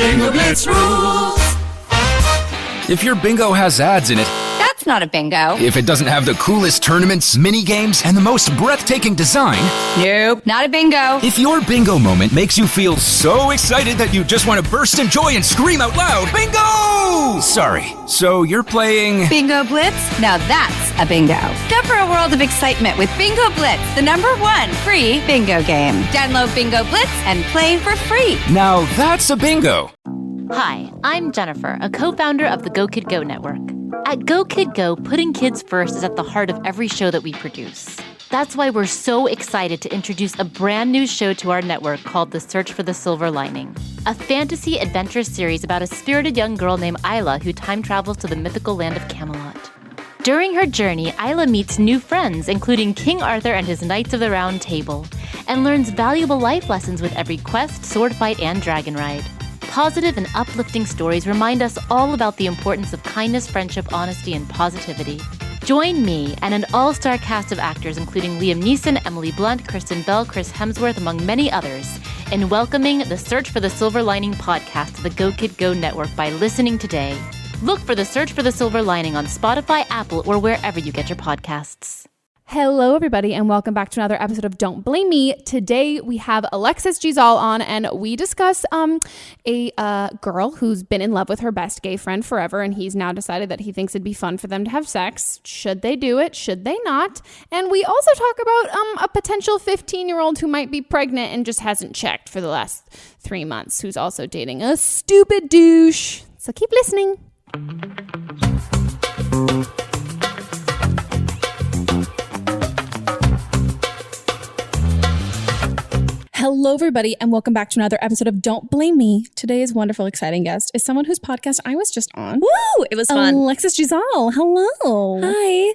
Bingo Blitz rules. If your bingo has ads in it, That's not a bingo. if it doesn't have the coolest tournaments, mini games, and the most breathtaking design, Nope, not a bingo. if your bingo moment makes you feel so excited that you just want to burst in joy and scream out loud, bingo! Sorry, so you're playing... Bingo Blitz? Now that's a bingo. Go for a world of excitement with Bingo Blitz, the #1 free bingo game. Download Bingo Blitz and play for free. Now that's a bingo. Hi, I'm Jennifer, a co-founder of the Go Kid Go network. At Go Kid Go, putting kids first is at the heart of every show that we produce. That's why we're so excited to introduce a brand new show to our network called The Search for the Silver Lining, a fantasy adventure series about a spirited young girl named Isla who time travels to the mythical land of Camelot. During her journey, Isla meets new friends, including King Arthur and his Knights of the Round Table, and learns valuable life lessons with every quest, sword fight, and dragon ride. Positive and uplifting stories remind us all about the importance of kindness, friendship, honesty, and positivity. Join me and an all-star cast of actors including Liam Neeson, Emily Blunt, Kristen Bell, Chris Hemsworth, among many others, in welcoming the Search for the Silver Lining podcast to the Go Kid Go network by listening today. Look for the Search for the Silver Lining on Spotify, Apple, or wherever you get your podcasts. Hello, everybody, and welcome back to another episode of Don't Blame Me. Today, we have Alexis G. Zall on, and we discuss a girl who's been in love with her best gay friend forever, and he's now decided that he thinks it'd be fun for them to have sex. Should they do it? Should they not? And we also talk about a potential 15-year-old who might be pregnant and just hasn't checked for the last 3 months, who's also dating a stupid douche. So keep listening. Hello, everybody, and welcome back to another episode of Don't Blame Me. Today's wonderful, exciting guest is someone whose podcast I was just on. Woo! It was fun. Alexis G. Zall. Hello. Hi.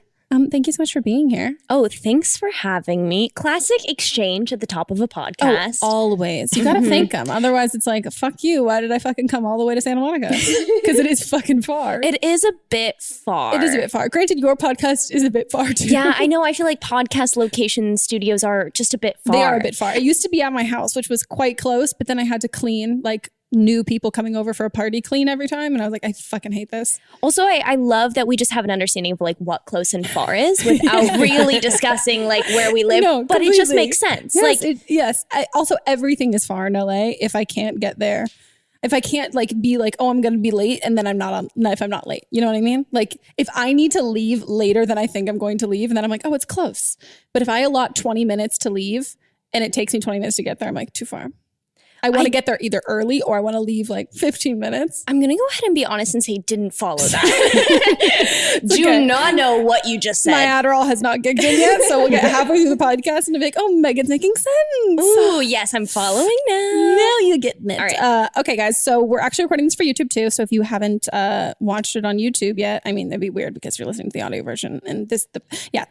Thank you so much for being here. Oh, thanks for having me. Classic exchange at the top of a podcast. Oh, always. You gotta thank them. Otherwise, it's like, fuck you. Why did I fucking come all the way to Santa Monica? Because it is fucking far. It is a bit far. It is a bit far. Granted, your podcast is a bit far too. Yeah, I know. I feel like podcast location studios are just a bit far. They are a bit far. It used to be at my house, which was quite close, but then I had to clean new people coming over for a party clean every time. And I was like, I fucking hate this. Also, I love that we just have an understanding of like what close and far is without really discussing like where we live. No, but it just makes sense. Yes, also, everything is far in LA if I can't get there. If I can't be like, oh, I'm going to be late and then if I'm not late, you know what I mean? Like if I need to leave later than I think I'm going to leave and then I'm like, oh, it's close. But if I allot 20 minutes to leave and it takes me 20 minutes to get there, I'm like, too far. I want to get there either early or I want to leave like 15 minutes. I'm going to go ahead and be honest and say didn't follow that. Do not know what you just said. My Adderall has not kicked in yet, so we'll get halfway through the podcast and be like, oh, Megan's making sense. Ooh, yes, I'm following now. Now you're getting it. All right. Okay, guys, so we're actually recording this for YouTube too, so if you haven't watched it on YouTube yet, I mean, it'd be weird because you're listening to the audio version, and the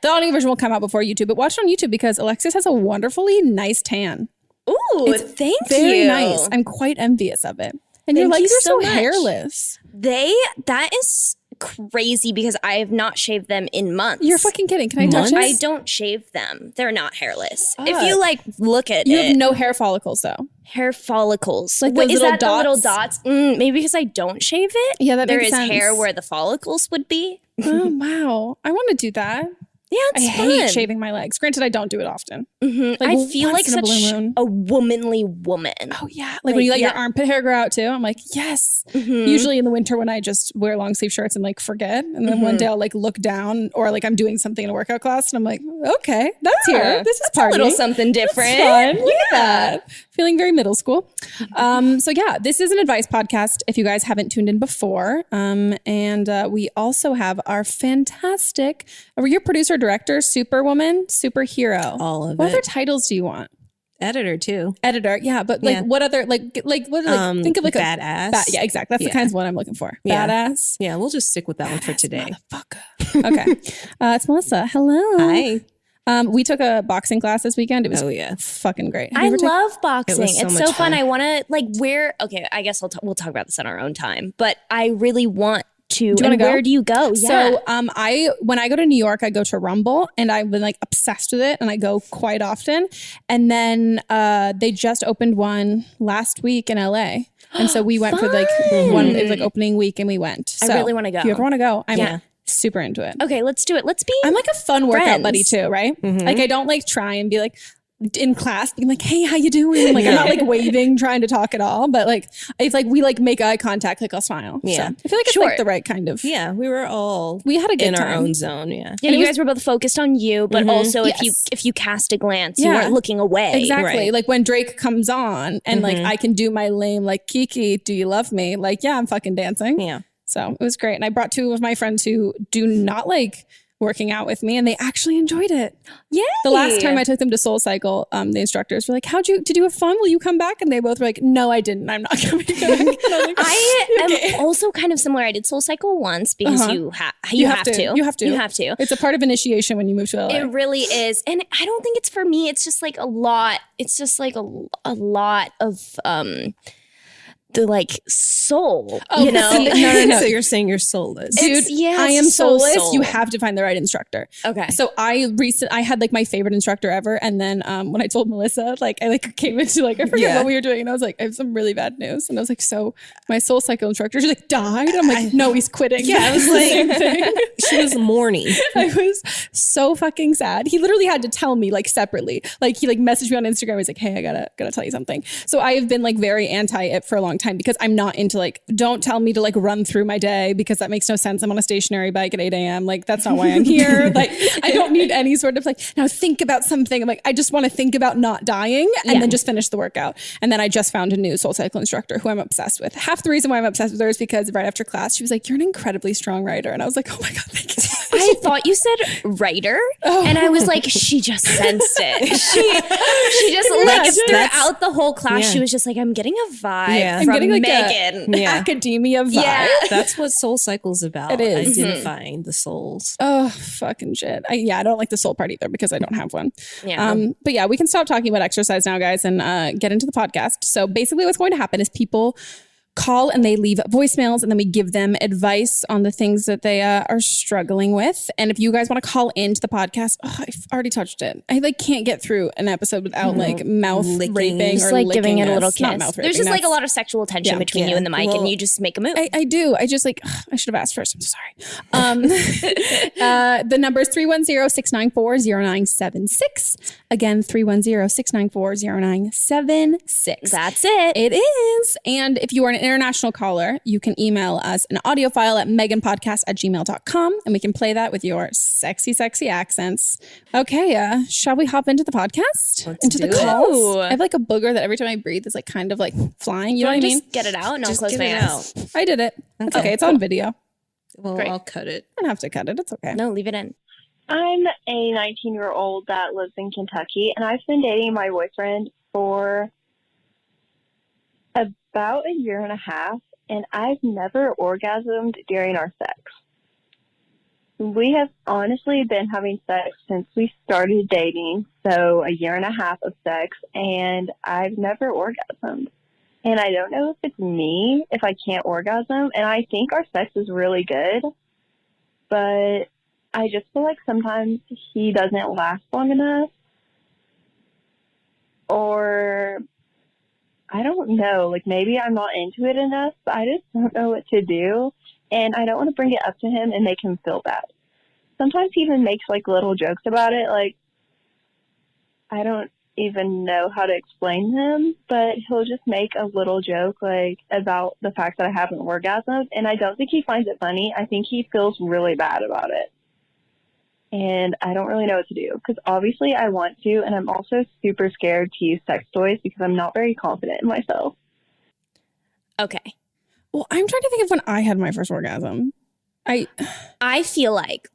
audio version will come out before YouTube, but watch it on YouTube because Alexis has a wonderfully nice tan. Ooh, thank you. Very nice. I'm quite envious of it. And your legs are so hairless. That is crazy because I have not shaved them in months. You're fucking kidding. Can I touch it? I don't shave them. They're not hairless. If you look at you it. You have no hair follicles though. Hair follicles. Like those is little that dots? The little dots? Maybe because I don't shave it. Yeah, that makes sense. There is hair where the follicles would be. Oh, wow. I want to do that. Yeah, it's fun. I hate shaving my legs. Granted, I don't do it often. Mm-hmm. I feel like such a womanly woman. Oh, yeah. Like when you let your armpit hair grow out too. I'm like, yes. Mm-hmm. Usually in the winter when I just wear long sleeve shirts and forget. And then one day I'll look down or I'm doing something in a workout class and I'm like, okay, that's here. This is partying. A little something different. That's fun. Look at that. Feeling very middle school. So yeah, this is an advice podcast if you guys haven't tuned in before. And we also have our fantastic, your producer, director, superwoman, superhero. All of what it. Other titles do you want? Editor too. Editor, yeah. But what other think of badass. Yeah, exactly. That's the kinds of one I'm looking for. Yeah. Badass. Yeah, we'll just stick with that one for today. Motherfucker. Okay. It's Melissa. Hello. Hi. We took a boxing class this weekend. It was fucking great. I love boxing. It's so fun. I want to I guess we'll talk about this on our own time, but I really want to. Do you where do you go? Yeah. So when I go to New York, I go to Rumble and I've been obsessed with it and I go quite often. And then they just opened one last week in LA. And so we went for like it was like opening week and we went. So I really want to go. if you ever want to go, I'm super into it. Okay, let's do it. I'm like a fun workout friends. buddy too, right? Like I don't like try and be like in class being like, hey, how you doing? Like I'm not like waving, trying to talk at all. But like it's like we like make eye contact, like I'll smile. Yeah. So I feel like it's like the right kind of. Yeah, we had a good in time. our own zone. Yeah. Yeah, you guys were both focused on you, but also if you cast a glance, you weren't looking away. Exactly. Right. Like when Drake comes on and like I can do my lame like Kiki, do you love me? Like, yeah, I'm fucking dancing. Yeah. So it was great. And I brought 2 of my friends who do not like working out with me and they actually enjoyed it. Yeah. The last time I took them to Soul Cycle, the instructors were like, did you have fun? Will you come back? And they both were like, no, I didn't. I'm not coming back. I am also kind of similar. I did Soul Cycle once because you have to. You have to. You have to. It's a part of initiation when you move to LA. It really is. And I don't think it's for me. It's just like a lot. It's just like a lot of the like soul, you know? No. So you're saying you're soulless. Dude, I am so soulless. soul. You have to find the right instructor. Okay. So I had like my favorite instructor ever. And then when I told Melissa, like I like came into like, I forget what we were doing. And I was like, I have some really bad news. And I was like, so my Soul Cycle instructor, she's like, died? I'm like, no, he's quitting. Yeah, I was like, she was mourning. I was so fucking sad. He literally had to tell me like separately. Like he like messaged me on Instagram. He's like, hey, I gotta tell you something. So I have been like very anti it for a long time because I'm not into like, don't tell me to like run through my day because that makes no sense. I'm on a stationary bike at 8 a.m. Like that's not why I'm here. Like I don't need any sort of like, now think about something. I'm like, I just want to think about not dying and then just finish the workout. And then I just found a new Soul Cycle instructor who I'm obsessed with. Half the reason why I'm obsessed with her is because right after class, she was like, you're an incredibly strong writer. And I was like, oh my God, thank you. I thought you said writer, and I was like, she just sensed it. She just like throughout the whole class, she was just like, I'm getting a vibe from like Megan. Academia vibe. Yeah. That's what Soul Cycle's about. It is. Identifying the souls. Oh, fucking shit. I don't like the soul part either because I don't have one. Yeah. But yeah, we can stop talking about exercise now, guys, and get into the podcast. So basically what's going to happen is people call and they leave voicemails and then we give them advice on the things that they are struggling with. And if you guys want to call into the podcast, I've already touched it. I like can't get through an episode without like mouth raping just or like licking giving it a little us. Not kiss. mouth There's raping, just like a that's- lot of sexual tension between you and the mic, and you just make a move. I do. I just like, I should have asked first. I'm so sorry. The number is 310-694-0976. Again, 310-694-0976. That's it. It is. And if you are an international caller, you can email us an audio file at meghanpodcast@gmail.com and we can play that with your sexy, sexy accents. Okay. Shall we hop into the podcast? Into the calls? I have like a booger that every time I breathe is like kind of like flying. You know what I mean? Just get it out and I'll Just close get my it eyes. out. I did it. It's okay. It's on video. Well, Great. I'll cut it. I don't have to cut it. It's okay. No, leave it in. I'm a 19-year-old that lives in Kentucky, and I've been dating my boyfriend for about a year and a half, and I've never orgasmed during our sex. We have honestly been having sex since we started dating, so a year and a half of sex, and I've never orgasmed. And I don't know if it's me, if I can't orgasm, and I think our sex is really good, but I just feel like sometimes he doesn't last long enough, or I don't know, like maybe I'm not into it enough, but I just don't know what to do, and I don't want to bring it up to him and make him feel bad. Sometimes he even makes like little jokes about it, like I don't even know how to explain him, but he'll just make a little joke like about the fact that I haven't orgasmed, and I don't think he finds it funny. I think he feels really bad about it. And I don't really know what to do because obviously I want to, and I'm also super scared to use sex toys because I'm not very confident in myself. Okay. Well, I'm trying to think of when I had my first orgasm. I feel like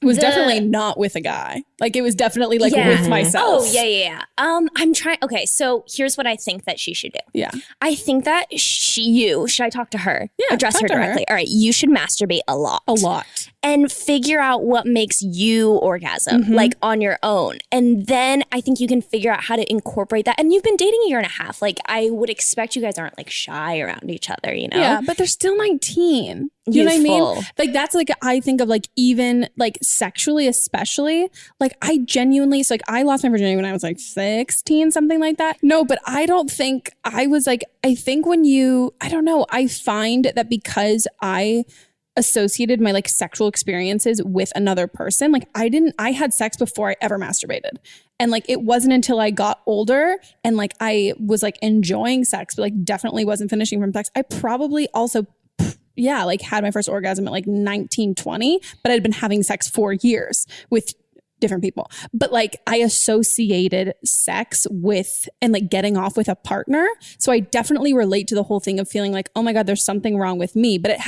it was definitely not with a guy. Like it was definitely like with myself. Oh, yeah. I'm trying. Okay, so here's what I think that she should do. Yeah. I think that should I talk to her? Yeah, Address talk her to her. directly. All right, you should masturbate a lot. A lot. And figure out what makes you orgasm, like on your own. And then I think you can figure out how to incorporate that. And you've been dating a year and a half. Like I would expect you guys aren't like shy around each other, you know? Yeah, but they're still 19. You know what I mean? Youthful. Like that's like, I think of like even like sexually, especially, like like I genuinely, so like I lost my virginity when I was like 16, something like that. No, but I don't think I was like, I think when I don't know, I find that because I associated my like sexual experiences with another person, like I had sex before I ever masturbated. And like, it wasn't until I got older and like I was like enjoying sex, but like definitely wasn't finishing from sex. I probably also, like had my first orgasm at like 19, 20, but I'd been having sex for years with different people. But like I associated sex with and like getting off with a partner. So I definitely relate to the whole thing of feeling like, oh my God, there's something wrong with me. But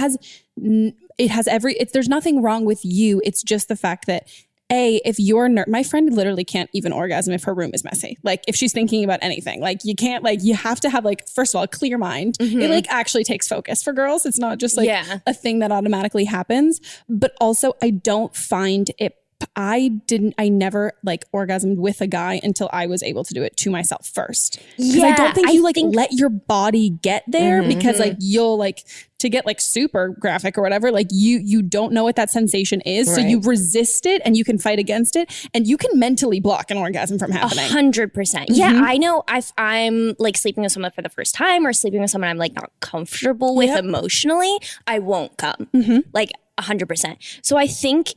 there's nothing wrong with you. It's just the fact that if you're my friend literally can't even orgasm if her room is messy. Like if she's thinking about anything, like you can't, like you have to have like, first of all, a clear mind. It like actually takes focus for girls. It's not just like a thing that automatically happens. But also I don't find it, I never like orgasmed with a guy until I was able to do it to myself first. Because I don't think you let your body get there because like you'll like, to get like super graphic or whatever, like you don't know what that sensation is. Right. So you resist it and you can fight against it and you can mentally block an orgasm from happening. 100%. Yeah, I know if I'm like sleeping with someone for the first time or sleeping with someone I'm like not comfortable with emotionally, I won't come. Like 100%. So I think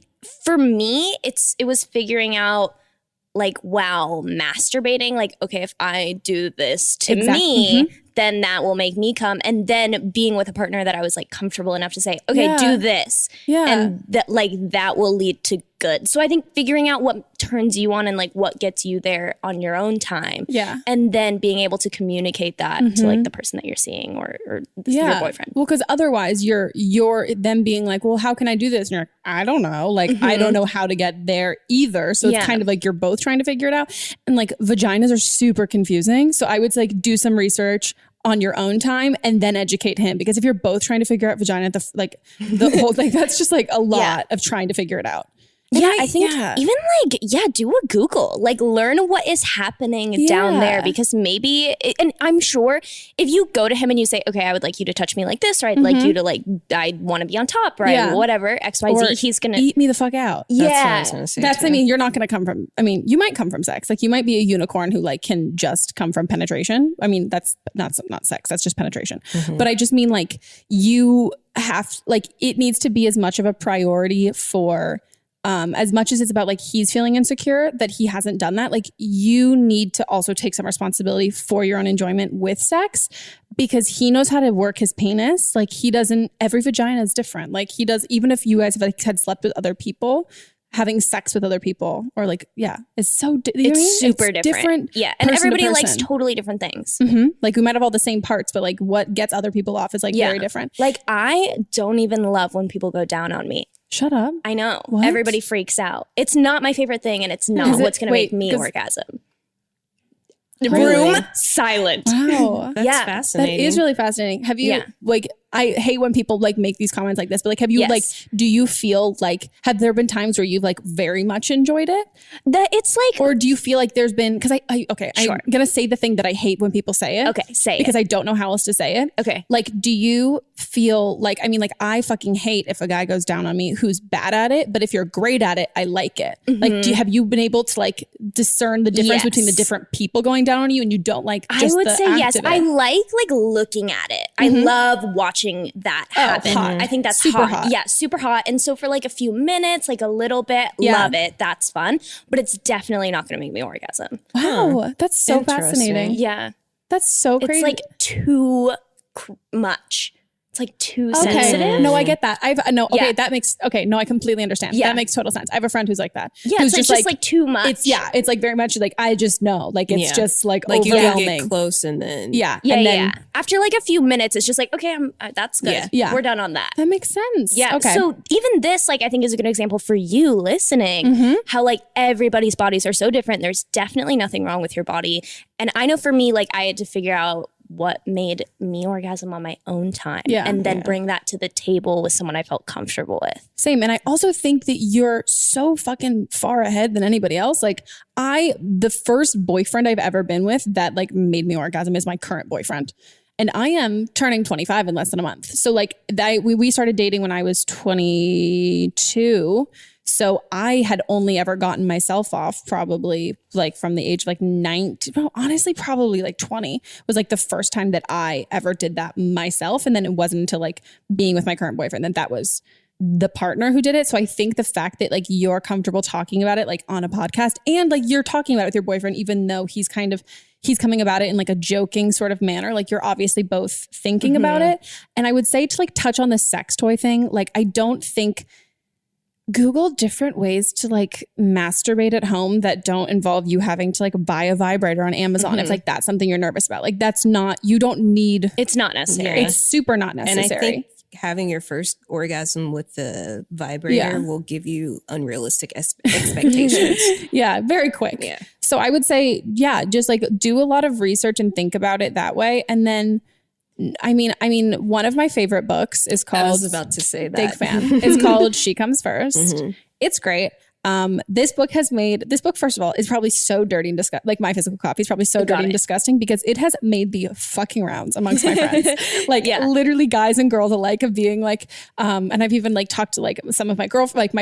for me, it was figuring out like, wow, masturbating, like, okay, if I do this to me, then that will make me come. And then being with a partner that I was like comfortable enough to say, okay, do this. And that like, that will lead to good. So I think figuring out what turns you on and like what gets you there on your own time. And then being able to communicate that to like the person that you're seeing or your boyfriend. Well, because otherwise you're them being like, well, how can I do this? And you're like, I don't know. Like, I don't know how to get there either. So it's kind of like you're both trying to figure it out. And like vaginas are super confusing. So I would like do some research on your own time and then educate him. Because if you're both trying to figure out vagina, the whole thing, that's just like a lot of trying to figure it out. And I think even like, do a Google, like learn what is happening down there because maybe, and I'm sure if you go to him and you say, okay, I would like you to touch me like this, or I'd like you to like, I want to be on top, right? Whatever, XYZ, he's going to eat me the fuck out. Yeah. That's what I was going to say. I mean, you're not going to come from, I mean, you might come from sex. Like you might be a unicorn who like can just come from penetration. I mean, that's not sex. That's just penetration. But I just mean like you have, like it needs to be as much of a priority for as much as it's about like he's feeling insecure that he hasn't done that, like you need to also take some responsibility for your own enjoyment with sex because he knows how to work his penis. Like he doesn't, every vagina is different. Like he does, even if you guys have like had slept with other people, having sex with other people or like, it's so, it's super different. Yeah. And everybody likes totally different things. Like we might have all the same parts, but like what gets other people off is like very different. Like I don't even love when people go down on me. Shut up. I know. What? Everybody freaks out. It's not my favorite thing and it's not what's going to make me orgasm. Room silent. Wow. That's fascinating. That is really fascinating. Have you like, I hate when people like make these comments like this, but like, have you like, do you feel like, have there been times where you've like very much enjoyed it? That it's like, or do you feel like there's been, cause I'm going to say the thing that I hate when people say it. Okay. Say because it. I don't know how else to say it. Okay. Like, do you feel like, I mean, like I fucking hate if a guy goes down on me who's bad at it, but if you're great at it, I like it. Like, have you been able to like discern the difference between the different people going down on you and you don't like just I would say yes. I like looking at it. I love watching that happen. I think that's super hot. Yeah, super hot. And so for like a few minutes, like a little bit, love it. That's fun. But it's definitely not going to make me orgasm. Wow. That's so fascinating. Yeah. That's so crazy. It's like too much. It's like too sensitive. No, I get that. I completely understand. That makes total sense. I have a friend who's like that. Yeah, who's it's just like too much. It's like very much like, I just know. Like it's just like you overwhelming. get close and then. Yeah. After like a few minutes, it's just like, okay, that's good. Yeah. We're done on that. That makes sense. Yeah. Okay. So even this, like, I think is a good example for you listening, how like everybody's bodies are so different. There's definitely nothing wrong with your body. And I know for me, like I had to figure out what made me orgasm on my own time and then bring that to the table with someone I felt comfortable with. Same. And I also think that you're so fucking far ahead than anybody else. Like the first boyfriend I've ever been with that like made me orgasm is my current boyfriend. And I am turning 25 in less than a month. So like we started dating when I was 22. So I had only ever gotten myself off probably like from the age of like 19, well, honestly, probably like 20 was like the first time that I ever did that myself. And then it wasn't until like being with my current boyfriend that was the partner who did it. So I think the fact that like you're comfortable talking about it like on a podcast and like you're talking about it with your boyfriend, even though he's coming about it in like a joking sort of manner, like you're obviously both thinking about it. And I would say to like touch on the sex toy thing, like I don't think Google different ways to like masturbate at home that don't involve you having to like buy a vibrator on Amazon if like that's something you're nervous about. Like that's not, you don't need. It's not necessary. It's super not necessary. And I think having your first orgasm with the vibrator will give you unrealistic expectations. Yeah, very quick. Yeah. So I would say, just like do a lot of research and think about it that way. And then I mean, one of my favorite books is called, I was about to say that. Big fan. It's called She Comes First. It's great. This book, first of all, is probably so dirty and disgusting. Like my physical copy is probably so dirty and disgusting because it has made the fucking rounds amongst my friends. Like literally guys and girls alike of being like, and I've even like talked to like some of my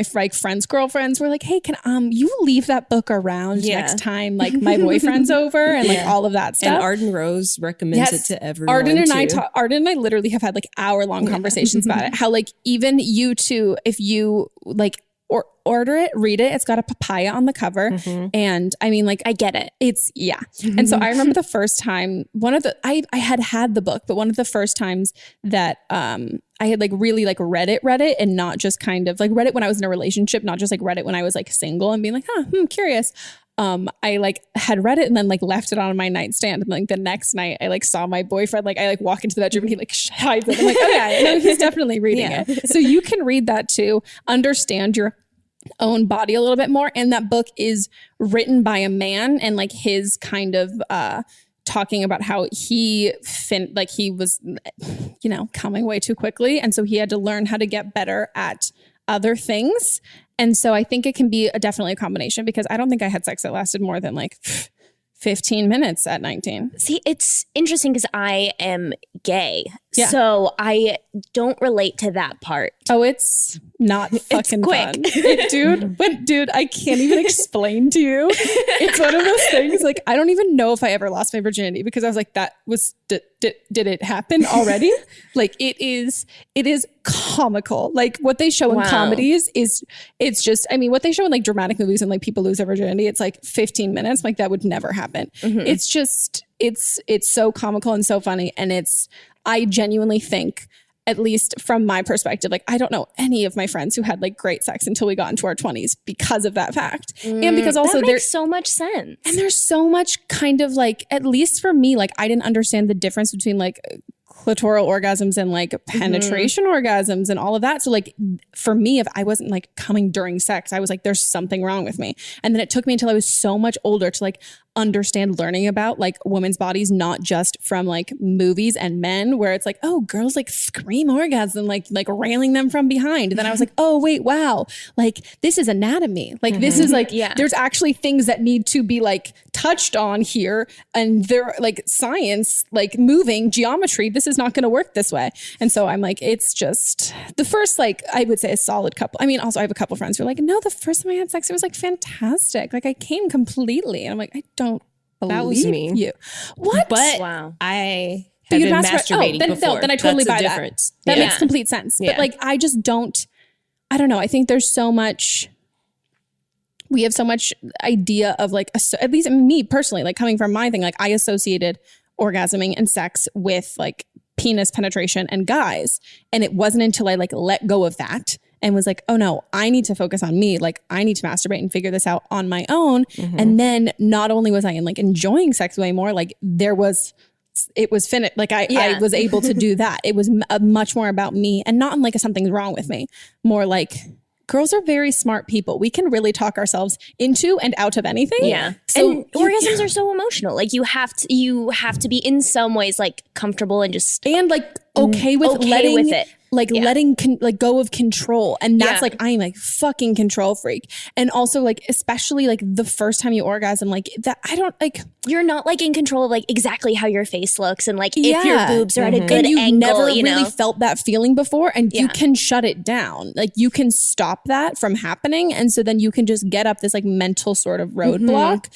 friends' girlfriends were like, hey, can you leave that book around next time like my boyfriend's over and like all of that stuff. And Arden Rose recommends it to everyone. Arden and I literally have had like hour-long conversations about it. How like even you two, if you like or order it, read it. It's got a papaya on the cover. And I mean, like, I get it. It's, And so I remember the first time, I had the book, but one of the first times that I had like really like read it and not just kind of like read it when I was in a relationship, not just like read it when I was like single and being like, curious. I like had read it and then like left it on my nightstand. And like the next night I like saw my boyfriend, like I like walk into the bedroom and he like hides it. I'm like, oh yeah, I know he's definitely reading it. So you can read that too, understand your own body a little bit more. And that book is written by a man and like his kind of, talking about how he was, coming way too quickly. And so he had to learn how to get better at other things. And so I think it can be definitely a combination because I don't think I had sex that lasted more than like 15 minutes at 19. See, it's interesting because I am gay. Yeah. So I don't relate to that part. Oh, it's not fucking fun. Dude, I can't even explain to you. It's one of those things, like, I don't even know if I ever lost my virginity because I was like, did it happen already? Like, it is comical. Like, what they show in comedies it's just, I mean, what they show in like dramatic movies and like people lose their virginity, it's like 15 minutes. Like, that would never happen. It's just, it's so comical and so funny. And I genuinely think, at least from my perspective, like I don't know any of my friends who had like great sex until we got into our 20s because of that fact. And because also that makes so much sense. And there's so much kind of like, at least for me, like I didn't understand the difference between like clitoral orgasms and like penetration orgasms and all of that. So like for me, if I wasn't like coming during sex, I was like, there's something wrong with me. And then it took me until I was so much older to like understand learning about like women's bodies, not just from like movies and men where it's like, oh, girls like scream orgasm, like railing them from behind. And then I was like, oh wait, wow. Like this is anatomy. Like this is like, there's actually things that need to be like touched on here. And they're like science, like moving geometry. This is not going to work this way. And so I'm like, it's just the first, like, I would say a solid couple. I mean, also I have a couple friends who are like, no, the first time I had sex, it was like fantastic. Like I came completely. And I'm like, I don't believe that was me. You. What? But wow. I have been masturbating before. Then I totally buy that. That makes complete sense. But like, I just don't know. I think there's so much, we have so much idea of like, at least me personally, like coming from my thing, like I associated orgasming and sex with like penis penetration and guys. And it wasn't until I like let go of that and was like, oh no, I need to focus on me. Like I need to masturbate and figure this out on my own. And then not only was I like enjoying sex way more, like it was finished. Like I was able to do that. It was much more about me and not in like something's wrong with me. More like girls are very smart people. We can really talk ourselves into and out of anything. Yeah. So and orgasms are so emotional. Like you have to be in some ways like comfortable and just and like okay with letting it. letting go of control. And that's like, I'm like fucking control freak. And also like, especially like the first time you orgasm, like that, I don't like. You're not like in control of like exactly how your face looks and like if your boobs are at a good and you've angle, never you know? really felt that feeling before, and you can shut it down. Like you can stop that from happening. And so then you can just get up this like mental sort of roadblock.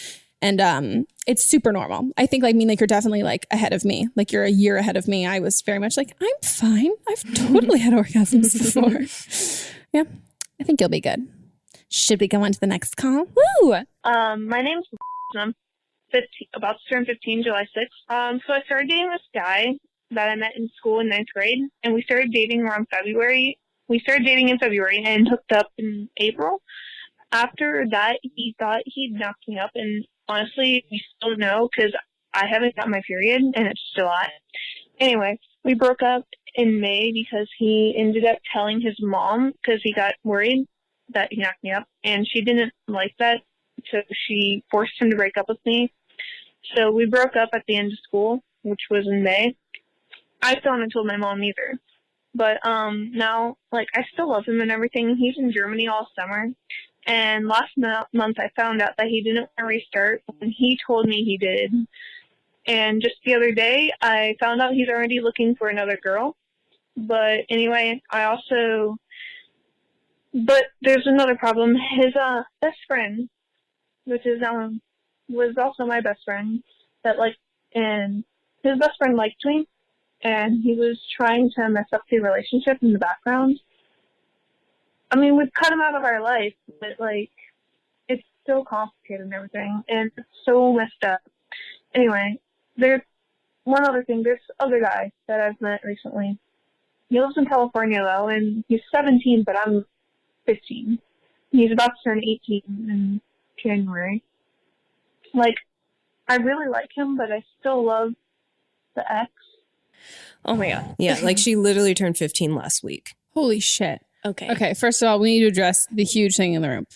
And it's super normal. I think like you're definitely like ahead of me. Like you're a year ahead of me. I was very much like, I'm fine. I've totally had orgasms before. Yeah, I think you'll be good. Should we go on to the next call? Woo! My name's I'm 15, about to turn 15, July 6th. So I started dating this guy that I met in school in 9th grade, and we started dating around February. We started dating in February and hooked up in April. After that, he thought he'd knocked me up, and honestly, we still don't know because I haven't got my period and it's July. Anyway, we broke up in May because he ended up telling his mom because he got worried that he knocked me up, and she didn't like that, so she forced him to break up with me. So we broke up at the end of school, which was in May. I still haven't told my mom either. But now, like, I still love him and everything. He's in Germany all summer. And last month I found out that he didn't want to restart, and he told me he did. And just the other day, I found out he's already looking for another girl. But anyway, but there's another problem. His best friend, which is was also my best friend, and his best friend liked me, and he was trying to mess up the relationship in the background. I mean, we've cut him out of our life, but, like, it's so complicated and everything, and it's so messed up. Anyway, there's one other thing. There's this other guy that I've met recently. He lives in California, though, and he's 17, but I'm 15. He's about to turn 18 in January. Like, I really like him, but I still love the ex. Oh, my God. Yeah, like she literally turned 15 last week. Holy shit. Okay. First of all, we need to address the huge thing in the room.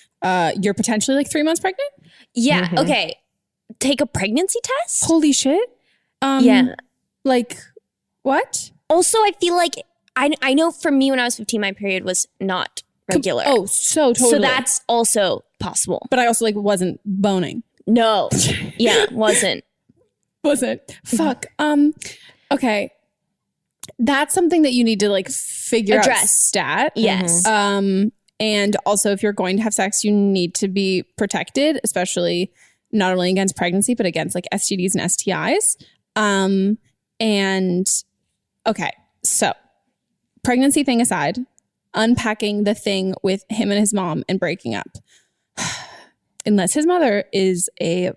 You're potentially like 3 months pregnant? Yeah. Mm-hmm. Okay. Take a pregnancy test? Holy shit. Yeah. Like, what? Also, I feel like, I know for me when I was 15, my period was not regular. Oh, so totally. So that's also possible. But I also like wasn't boning. No. Yeah, wasn't. Wasn't. Fuck. Okay. That's something that you need to like figure out stat. Yes. And also if you're going to have sex, you need to be protected, especially not only against pregnancy, but against like STDs and STIs. And okay, so pregnancy thing aside, unpacking the thing with him and his mom and breaking up. Unless his mother is a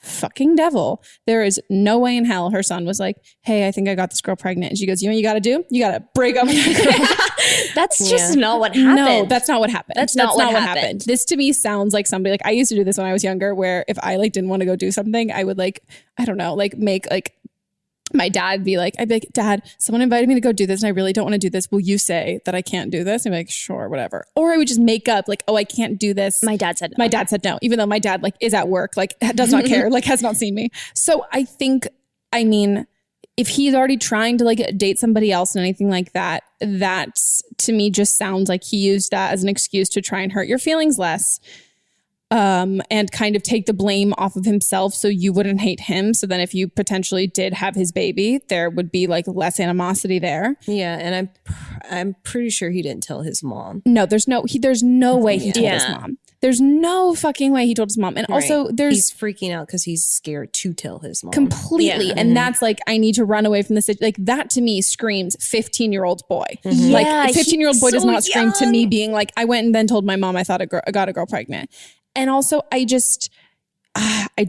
fucking devil, there is no way in hell her son was like, hey, I think I got this girl pregnant. And she goes, you know what you got to do? You got to break up with that girl. That's just not what happened. No, that's not what happened. That's not what happened. This to me sounds like somebody like I used to do this when I was younger, where if I like didn't want to go do something, I would like, I don't know, like make like my dad be like, I'd be like, Dad, someone invited me to go do this and I really don't want to do this. Will you say that I can't do this? And I'd be like, sure, whatever. Or I would just make up like, oh, I can't do this. My dad said no. My dad said no, even though my dad like is at work, like does not care, like has not seen me. So I think, I mean, if he's already trying to like date somebody else and anything like that, that's to me just sounds like he used that as an excuse to try and hurt your feelings less. And kind of take the blame off of himself so you wouldn't hate him. So then if you potentially did have his baby, there would be like less animosity there. Yeah, and I'm pretty sure he didn't tell his mom. No, there's no way he told his mom. There's no fucking way he told his mom. And also he's freaking out because he's scared to tell his mom. Completely. Yeah. And that's like, I need to run away from this. Like that to me screams 15-year-old boy. Mm-hmm. Like a 15-year-old boy does not scream to me being like, I went and then told my mom I thought I got a girl pregnant. And also, I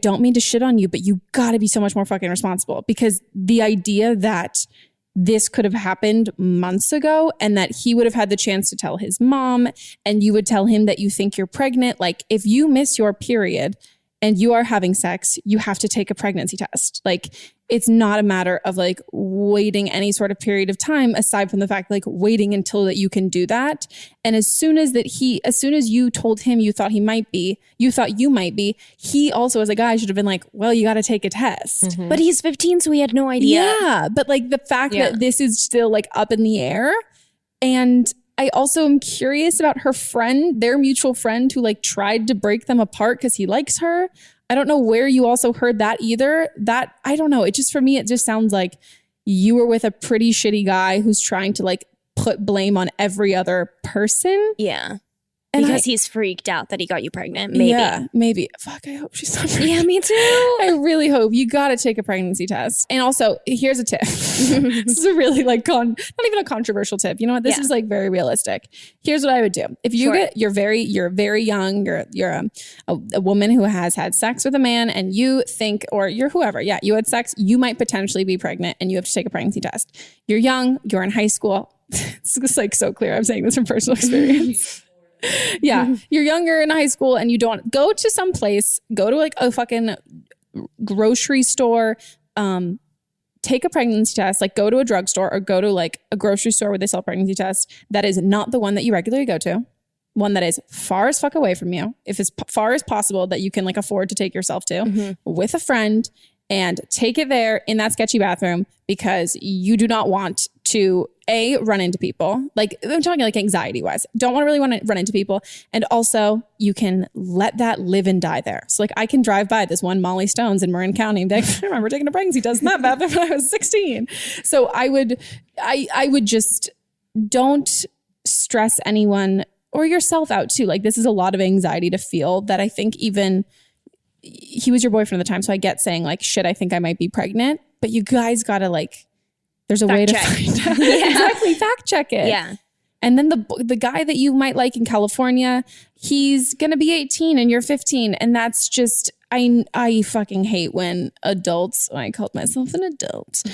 don't mean to shit on you, but you got to be so much more fucking responsible, because the idea that this could have happened months ago and that he would have had the chance to tell his mom and you would tell him that you think you're pregnant. Like if you miss your period and you are having sex, you have to take a pregnancy test. Like it's not a matter of like waiting any sort of period of time, aside from the fact like waiting until that you can do that. And as soon as you told him you thought you might be, he also as a guy should have been like, well, you got to take a test. Mm-hmm. But he's 15, so he had no idea. Yeah. But like the fact that this is still like up in the air And I also am curious about her friend, their mutual friend who like tried to break them apart because he likes her. I don't know where you also heard that either. That, I don't know. It just, for me, it just sounds like you were with a pretty shitty guy who's trying to like put blame on every other person. Yeah. And because he's freaked out that he got you pregnant. Maybe. Yeah, maybe. Fuck, I hope she's not pregnant. Yeah, me too. I really hope. You got to take a pregnancy test. And also, here's a tip. This is a really like, not even a controversial tip. You know what? This is like very realistic. Here's what I would do. If you you're very young, you're a woman who has had sex with a man and you think, or you're whoever, you had sex, you might potentially be pregnant and you have to take a pregnancy test. You're young, you're in high school. It's just like so clear. I'm saying this from personal experience. Yeah, you're younger in high school and you don't go to some place, go to like a fucking grocery store, take a pregnancy test, like go to a drugstore or go to like a grocery store where they sell pregnancy tests that is not the one that you regularly go to, one that is far as fuck away from you, if as far as possible that you can like afford to take yourself to with a friend, and take it there in that sketchy bathroom because you do not want to run into people. Like I'm talking like anxiety wise, don't want to run into people. And also you can let that live and die there. So like I can drive by this one Molly Stone's in Marin County and be like, I remember taking a pregnancy test in that bathroom when I was 16. So I would just don't stress anyone or yourself out too. Like this is a lot of anxiety to feel that I think even he was your boyfriend at the time. So I get saying like, shit, I think I might be pregnant, but you guys gotta like, there's a way to find out. Exactly. Fact check it. Yeah. And then the guy that you might like in California, he's going to be 18 and you're 15. And that's just, I fucking hate when adults, I called myself an adult,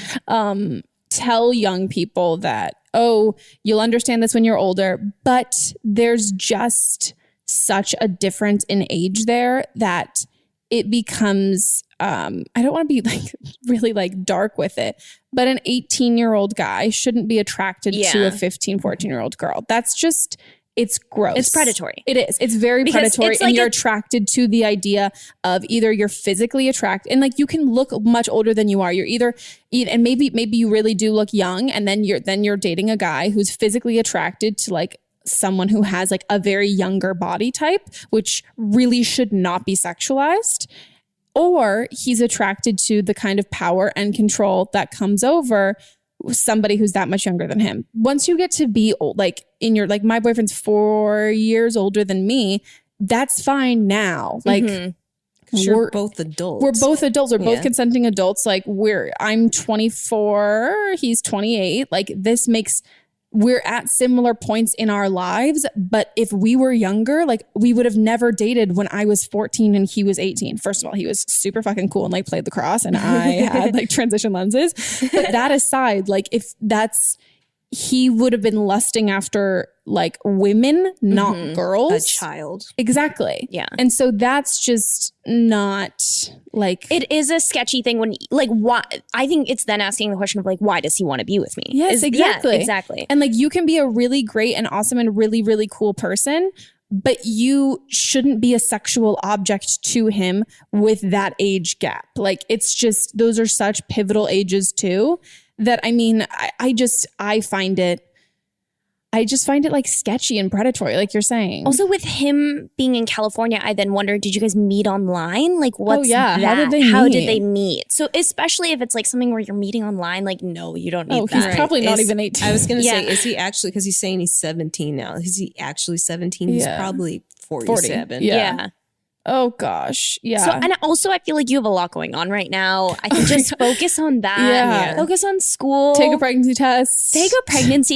tell young people that, oh, you'll understand this when you're older, but there's just such a difference in age there that it becomes, I don't want to be like really like dark with it, but an 18-year-old guy shouldn't be attracted to a 15, 14-year-old girl. That's just, it's gross. It's predatory. It is. It's very predatory. It's like, and you're attracted to the idea of either you're physically attracted and like you can look much older than you are. You're either, and maybe you really do look young and then you're dating a guy who's physically attracted to like someone who has like a very younger body type, which really should not be sexualized. Or he's attracted to the kind of power and control that comes over somebody who's that much younger than him. Once you get to be old, like in your, like my boyfriend's 4 years older than me, that's fine now. Like we're both adults. We're both adults. We're both consenting adults. Like I'm 24, he's 28. Like this makes, we're at similar points in our lives, but if we were younger, like we would have never dated when I was 14 and he was 18. First of all, he was super fucking cool and like played lacrosse and I had like transition lenses. But that aside, like if that's, he would have been lusting after like women, not girls. A child. Exactly. Yeah. And so that's just not like... It is a sketchy thing when like, why? I think it's then asking the question of like, why does he want to be with me? Yes, exactly. Yeah, exactly. And like you can be a really great and awesome and really, really cool person, but you shouldn't be a sexual object to him with that age gap. Like it's just, those are such pivotal ages too, that I mean, I just find it like sketchy and predatory, like you're saying. Also with him being in California, I then wondered, did you guys meet online? Like what's that? How did they meet? So especially if it's like something where you're meeting online, like no, you don't need that. He's probably not even 18. I was going to say, is he actually, because he's saying he's 17 now. Is he actually 17? He's probably 47. 40. Yeah. Oh gosh. Yeah. So, and also I feel like you have a lot going on right now. I think just focus on that. Yeah. Focus on school. Take a pregnancy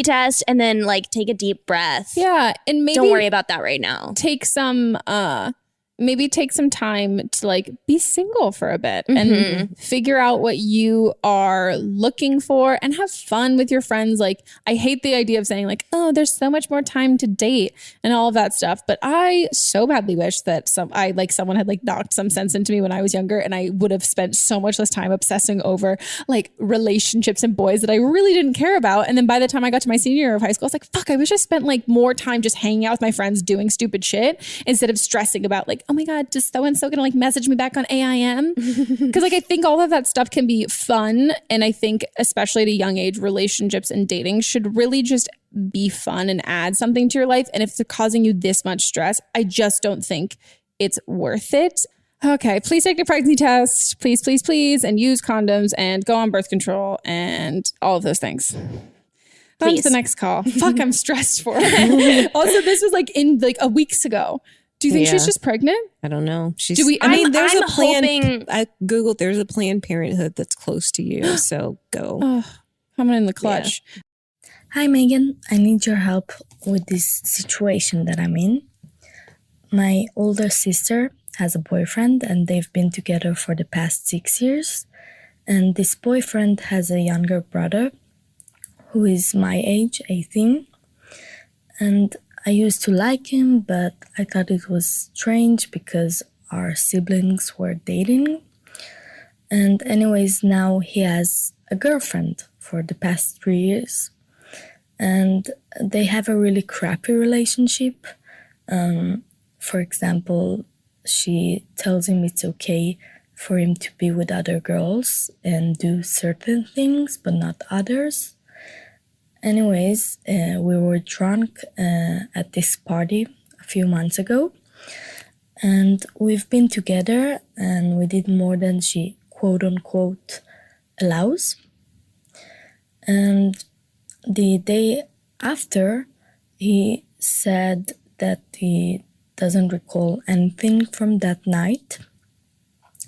test. And then like take a deep breath. Yeah. And maybe don't worry about that right now. Take some time to like be single for a bit and figure out what you are looking for and have fun with your friends. Like I hate the idea of saying like, oh, there's so much more time to date and all of that stuff. But I so badly wish that someone had like knocked some sense into me when I was younger and I would have spent so much less time obsessing over like relationships and boys that I really didn't care about. And then by the time I got to my senior year of high school, I was like, fuck, I wish I spent like more time just hanging out with my friends doing stupid shit instead of stressing about like, oh my God, does so-and-so gonna like message me back on AIM? Because like I think all of that stuff can be fun. And I think especially at a young age, relationships and dating should really just be fun and add something to your life. And if they're causing you this much stress, I just don't think it's worth it. Okay, please take the pregnancy test. Please, please, please. And use condoms and go on birth control and all of those things. On to the next call. Fuck, I'm stressed for it. Also, this was like in like a weeks ago. Do you think she's just pregnant? I don't know. There's a plan. hoping- I Googled, there's a Planned Parenthood that's close to you. So go. Coming in the clutch. Yeah. Hi, Megan. I need your help with this situation that I'm in. My older sister has a boyfriend and they've been together for the past 6 years. And this boyfriend has a younger brother who is my age, 18. And I used to like him, but I thought it was strange because our siblings were dating. And anyways, now he has a girlfriend for the past 3 years. And they have a really crappy relationship. For example, she tells him it's okay for him to be with other girls and do certain things, but not others. Anyways, we were drunk at this party a few months ago. And we've been together and we did more than she quote unquote allows. And the day after, he said that he doesn't recall anything from that night.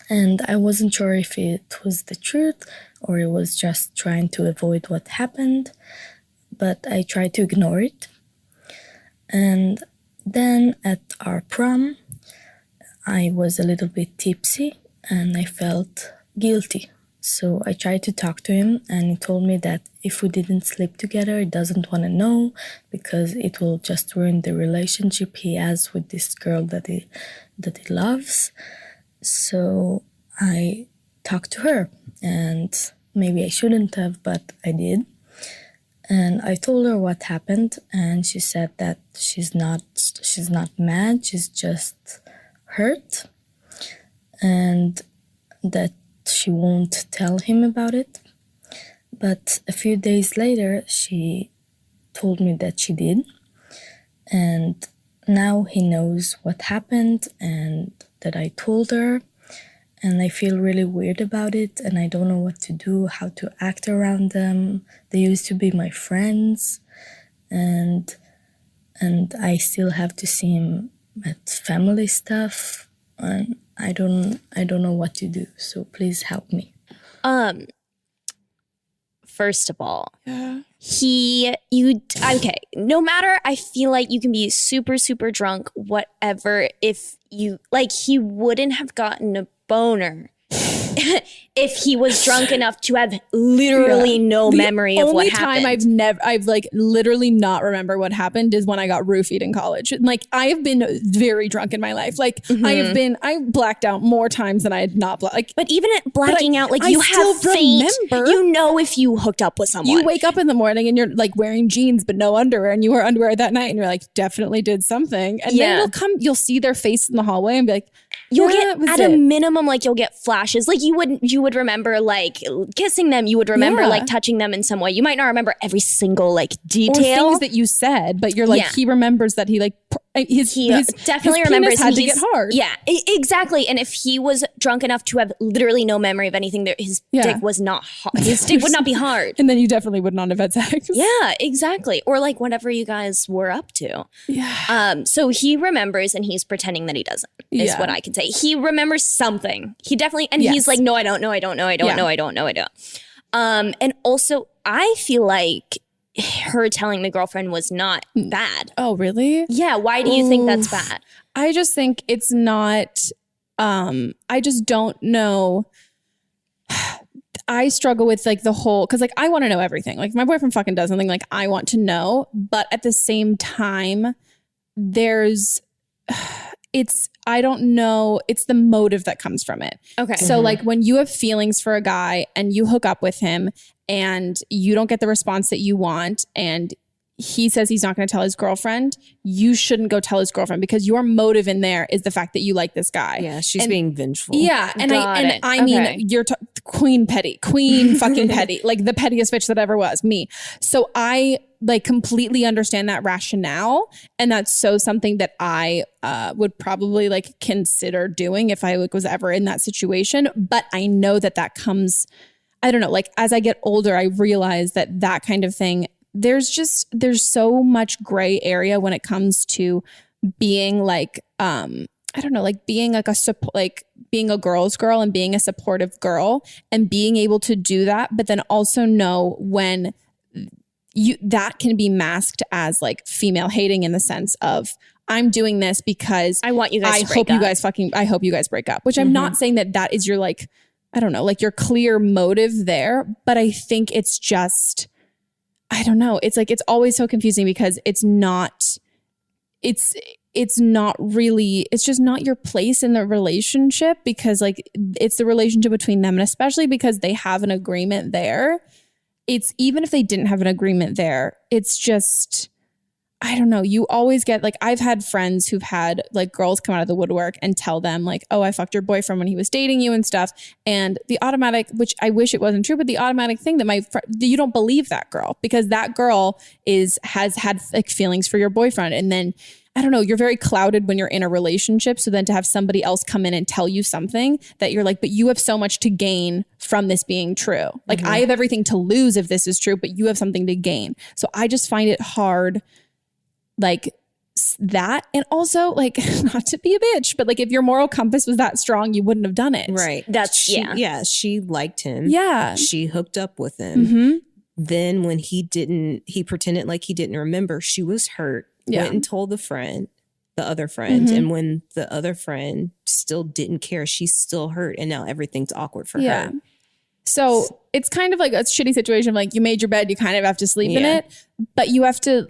And I wasn't sure if it was the truth or it was just trying to avoid what happened, but I tried to ignore it. And then at our prom, I was a little bit tipsy and I felt guilty. So I tried to talk to him and he told me that if we didn't sleep together, he doesn't want to know because it will just ruin the relationship he has with this girl that he loves. So I talked to her and maybe I shouldn't have, but I did. And I told her what happened and she said that she's not mad, she's just hurt and that she won't tell him about it. But a few days later, she told me that she did. And now he knows what happened and that I told her. And I feel really weird about it. And I don't know what to do, how to act around them. They used to be my friends. And I still have to see him at family stuff. And I don't know what to do, so please help me. First of all, okay, no matter, I feel like you can be super, super drunk, whatever, if you, like, he wouldn't have gotten a boner if he was drunk enough to have literally no memory of what happened. The only time I've like literally not remember what happened is when I got roofied in college. Like I have been very drunk in my life. Like I blacked out more times than I had not blacked. But even at blacking out, like you have faint, you know if you hooked up with someone. You wake up in the morning and you're like wearing jeans but no underwear and you wore underwear that night and you're like definitely did something. And then you'll see their face in the hallway and be like, you'll get at a minimum, like you'll get flashes. Like you would remember like kissing them. You would remember like touching them in some way. You might not remember every single like detail. Or things that you said, but you're like, he remembers that he like, he definitely remembers had to get hard. Yeah, exactly. And if he was drunk enough to have literally no memory of anything, his dick was not hard. His dick would not be hard. And then you definitely would not have had sex. Yeah, exactly. Or like whatever you guys were up to. Yeah. So he remembers and he's pretending that he doesn't, is what I can say. He remembers something. He definitely, and he's like, no, I don't know. I don't know. I don't know. I don't know. I don't. And also I feel like her telling the girlfriend was not bad. Oh, really? Yeah. Why do you think that's bad? I just think it's not, I just don't know. I struggle with like the whole, cause like I want to know everything. Like my boyfriend fucking does something, like I want to know, but at the same time, I don't know. It's the motive that comes from it. Okay. So like when you have feelings for a guy and you hook up with him and you don't get the response that you want and he says he's not going to tell his girlfriend, you shouldn't go tell his girlfriend because your motive in there is the fact that you like this guy. Yeah, she's being vengeful. Yeah, and I mean, you're queen fucking petty, like the pettiest bitch that ever was, me. So I like completely understand that rationale, and that's so something that I would probably like consider doing if I was ever in that situation. But I know that comes, I don't know, like as I get older, I realize that kind of thing. There's so much gray area when it comes to being like, I don't know, like being like being a girl's girl and being a supportive girl and being able to do that, but then also know when that can be masked as like female hating in the sense of I'm doing this because I want you guys to break up. I hope you guys break up, which I'm not saying that is your like, I don't know, like your clear motive there, but I think it's just, I don't know. It's like, it's always so confusing because it's not really, it's just not your place in the relationship because like it's the relationship between them. And especially because they have an agreement there. It's even if they didn't have an agreement there, it's just, I don't know. You always get like, I've had friends who've had like girls come out of the woodwork and tell them like, oh, I fucked your boyfriend when he was dating you and stuff. And the automatic, which I wish it wasn't true, but the automatic thing that you don't believe that girl because that girl has had like feelings for your boyfriend. And then I don't know, you're very clouded when you're in a relationship. So then to have somebody else come in and tell you something that you're like, but you have so much to gain from this being true. Like I have everything to lose if this is true, but you have something to gain. So I just find it hard like that. And also like not to be a bitch, but like if your moral compass was that strong, you wouldn't have done it. Right. She liked him. Yeah. She hooked up with him. Mm-hmm. Then when he pretended like he didn't remember, she was hurt. Yeah. Went and told the other friend. And when the other friend still didn't care, she's still hurt. And now everything's awkward for her. So it's kind of like a shitty situation. Like you made your bed, you kind of have to sleep in it, but you have to,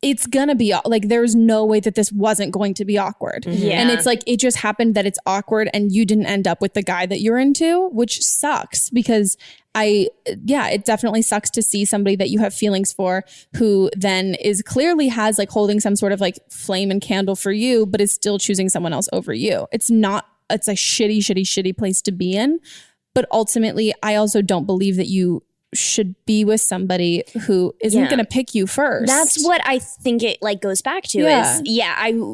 it's gonna be like, there's no way that this wasn't going to be awkward. Yeah. And it's like, it just happened that it's awkward and you didn't end up with the guy that you're into, which sucks because it definitely sucks to see somebody that you have feelings for who then clearly has like holding some sort of like flame and candle for you, but is still choosing someone else over you. It's a shitty place to be in. But ultimately, I also don't believe that you should be with somebody who isn't going to pick you first. That's what I think it like goes back to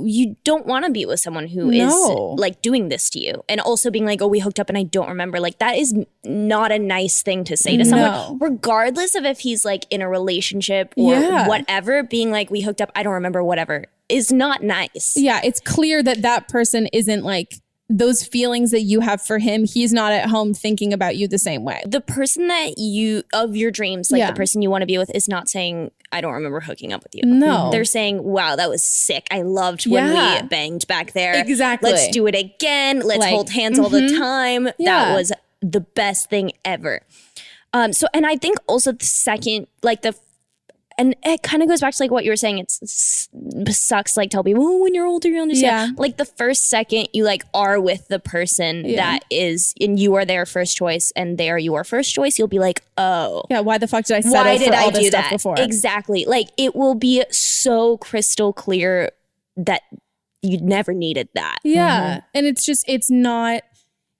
you don't want to be with someone who is like doing this to you and also being like, oh, we hooked up and I don't remember. Like that is not a nice thing to say to someone, regardless of if he's like in a relationship or whatever. Being like, we hooked up, I don't remember, whatever, is not nice. Yeah, it's clear that person isn't like those feelings that you have for him, he's not at home thinking about you the same way. The person that of your dreams, like the person you want to be with, is not saying, I don't remember hooking up with you. No. They're saying, wow, that was sick. I loved when we banged back there. Exactly. Let's do it again. Let's hold hands all the time. That was the best thing ever. And I think also the second, like and it kind of goes back to like what you were saying. It sucks like tell people, oh, when you're older, you understand. Like the first second you like are with the person that is, and you are their first choice and they are your first choice, you'll be like, oh. Yeah, why the fuck did I settle for all this stuff before? Exactly. Like it will be so crystal clear that you never needed that. Yeah. And it's not.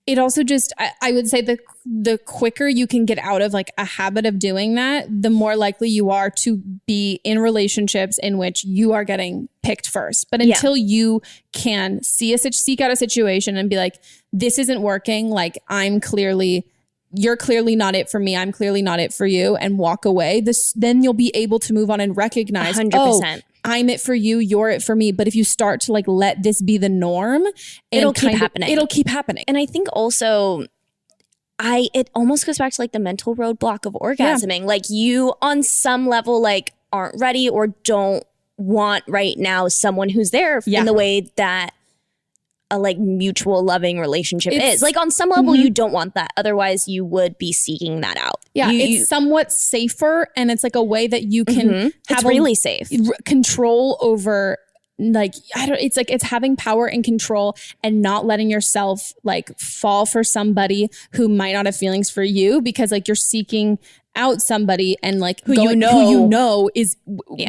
It also just, I would say the quicker you can get out of like a habit of doing that, the more likely you are to be in relationships in which you are getting picked first. But until you can seek out a situation and be like, this isn't working, like you're clearly not it for me, I'm clearly not it for you, and walk away, then you'll be able to move on and recognize, 100%. Oh, I'm it for you, you're it for me. But if you start to like let this be the norm, it'll keep happening. And I think also it almost goes back to like the mental roadblock of orgasming. Like you on some level like aren't ready or don't want right now someone who's there in the way that a like mutual loving relationship is. Like on some level you don't want that. Otherwise you would be seeking that out. Yeah, it's somewhat safer and it's like a way that you can have really safe control over like, it's having power and control and not letting yourself like fall for somebody who might not have feelings for you because like you're seeking out somebody and like who you know is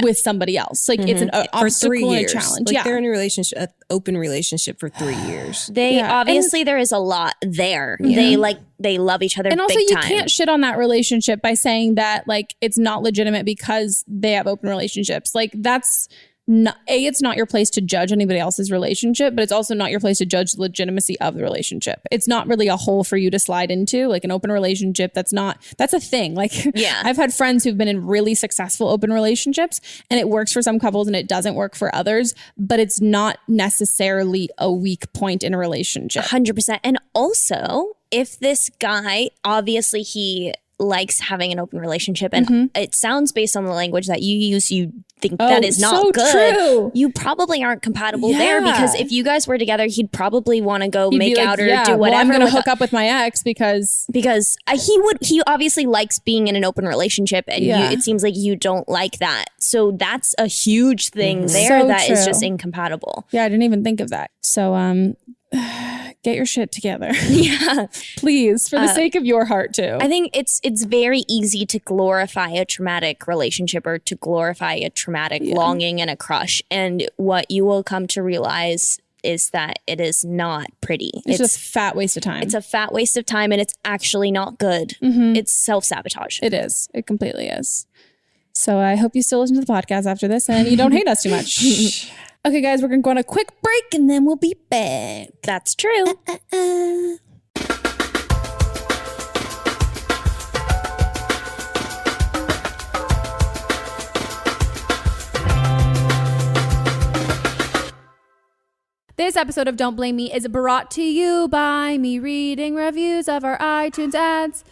with somebody else. Like it's an obstacle and a challenge. Like they're in a relationship, an open relationship for 3 years. They obviously there is a lot there. They love each other. And also big you time. can't shit on that relationship by saying that like it's not legitimate because they have open relationships. Like that's not, it's not your place to judge anybody else's relationship, but it's also not your place to judge the legitimacy of the relationship. It's not really a hole for you to slide into, like an open relationship. That's a thing. Like I've had friends who've been in really successful open relationships and it works for some couples and it doesn't work for others, but it's not necessarily a weak point in a relationship. 100%. And also if this guy, obviously he likes having an open relationship and it sounds based on the language that you use, you think that is not so good. True. You probably aren't compatible there because if you guys were together, he'd probably want to go make out or do whatever. Well, I'm going to hook up with my ex because he obviously likes being in an open relationship and it seems like you don't like that. So that's a huge thing there that is just incompatible. Yeah, I didn't even think of that. So get your shit together. Please, for the sake of your heart too. I think it's very easy to glorify a traumatic relationship or to glorify a traumatic longing and a crush. And what you will come to realize is that it is not pretty. It's just a fat waste of time. It's a fat waste of time and it's actually not good. It's self-sabotage. It is. It completely is. So I hope you still listen to the podcast after this and you don't hate us too much. Okay, guys, we're going to go on a quick break and then we'll be back. That's true. This episode of Don't Blame Me is brought to you by me reading reviews of our iTunes ads.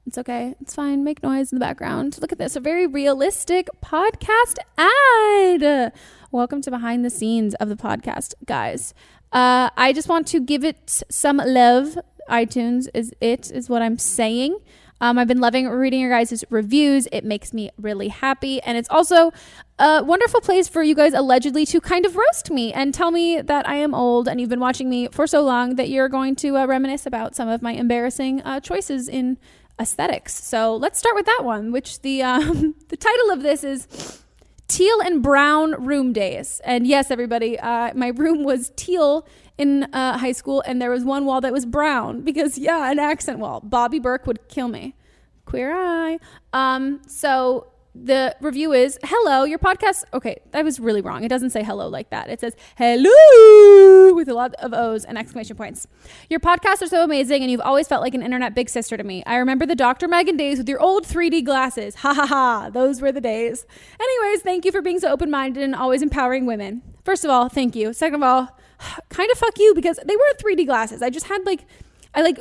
It's okay. It's fine. Make noise in the background. Look at this. A very realistic podcast ad. Welcome to behind the scenes of the podcast, guys. I just want to give it some love. iTunes is what I'm saying. I've been loving reading your guys' reviews. It makes me really happy. And it's also a wonderful place for you guys allegedly to kind of roast me and tell me that I am old and you've been watching me for so long that you're going to reminisce about some of my embarrassing choices in aesthetics. So let's start with that one, which the title of this is Teal and Brown Room Days. And yes, everybody, my room was teal in high school and there was one wall that was brown because an accent wall. Bobby Burke would kill me. Queer eye. So the review is, hello, your podcast. Okay, that was really wrong. It doesn't say hello like that. It says hello with a lot of O's and exclamation points. Your podcasts are so amazing and you've always felt like an internet big sister to me. I remember the Dr. Megan days with your old 3D glasses. Ha ha ha. Those were the days. Anyways, thank you for being so open-minded and always empowering women. First of all, thank you. Second of all, kind of fuck you because they weren't 3D glasses. I just had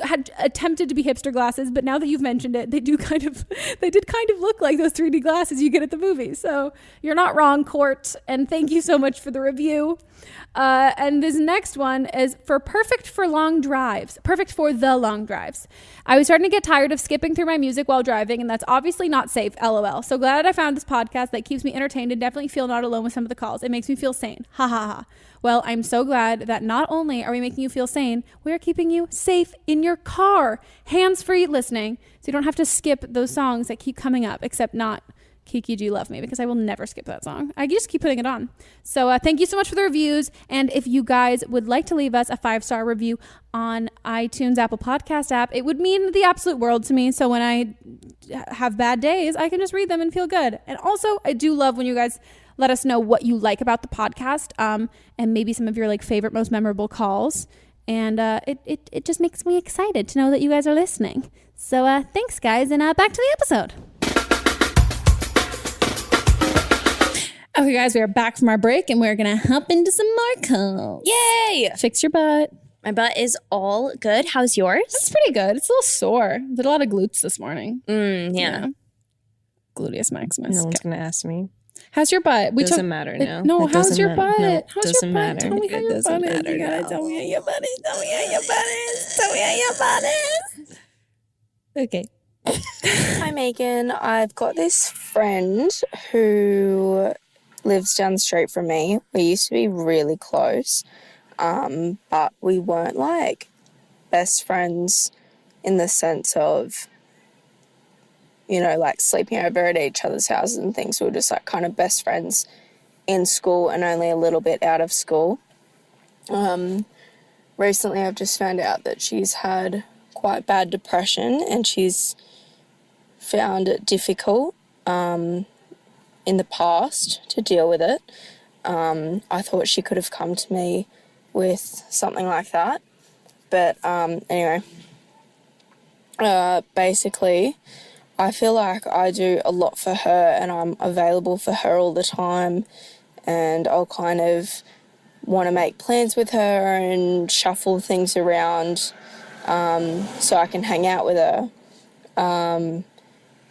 had attempted to be hipster glasses, but now that you've mentioned it, they did kind of look like those 3D glasses you get at the movies. So you're not wrong, Court. And thank you so much for the review. And this next one is perfect for the long drives. I was starting to get tired of skipping through my music while driving, and that's obviously not safe, LOL. So glad I found this podcast that keeps me entertained and definitely feel not alone with some of the calls. It makes me feel sane. Ha ha ha. Well, I'm so glad that not only are we making you feel sane, we are keeping you safe in your car, hands-free listening, so you don't have to skip those songs that keep coming up, except not Kiki, Do You Love Me? Because I will never skip that song. I just keep putting it on. So thank you so much for the reviews. And if you guys would like to leave us a 5-star review on iTunes, Apple Podcast app, it would mean the absolute world to me. So when I have bad days, I can just read them and feel good. And also, I do love when you guys let us know what you like about the podcast, and maybe some of your favorite, most memorable calls. And it just makes me excited to know that you guys are listening. So thanks, guys, and back to the episode. Okay, guys, we are back from our break, and we're going to hop into some more calls. Yay! Fix your butt. My butt is all good. How's yours? It's pretty good. It's a little sore. Did a lot of glutes this morning. Yeah. Gluteus maximus. No one's going to ask me. How's your butt? Doesn't matter now. No, how's your butt? No, how's doesn't your butt? matter. Tell me how It your doesn't butt is. matter You gotta now. tell me how your butt is. Tell me how your butt is. Tell me how your butt is. Okay. Hi, Megan. I've got this friend who lives down the street from me. We used to be really close, but we weren't best friends in the sense of, like sleeping over at each other's houses and things. We were just like kind of best friends in school and only a little bit out of school. Recently I've just found out that she's had quite bad depression and she's found it difficult in the past to deal with it. I thought she could have come to me with something like that. But anyway, basically, I feel like I do a lot for her and I'm available for her all the time, and I'll kind of want to make plans with her and shuffle things around so I can hang out with her.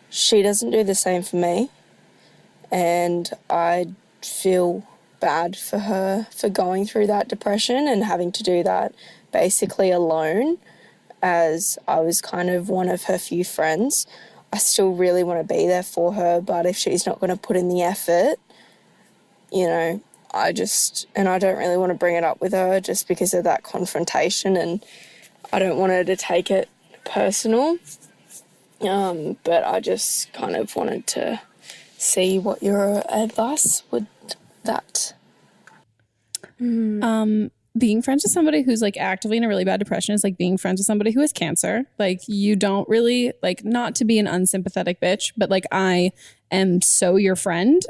She doesn't do the same for me, and I feel bad for her for going through that depression and having to do that basically alone, as I was kind of one of her few friends. I still really want to be there for her, but if she's not going to put in the effort, I don't really want to bring it up with her just because of that confrontation, and I don't want her to take it personal. But I just kind of wanted to see what your advice would that. Being friends with somebody who's like actively in a really bad depression is like being friends with somebody who has cancer. Like, you don't really, like, not to be an unsympathetic bitch, but like, I am so your friend.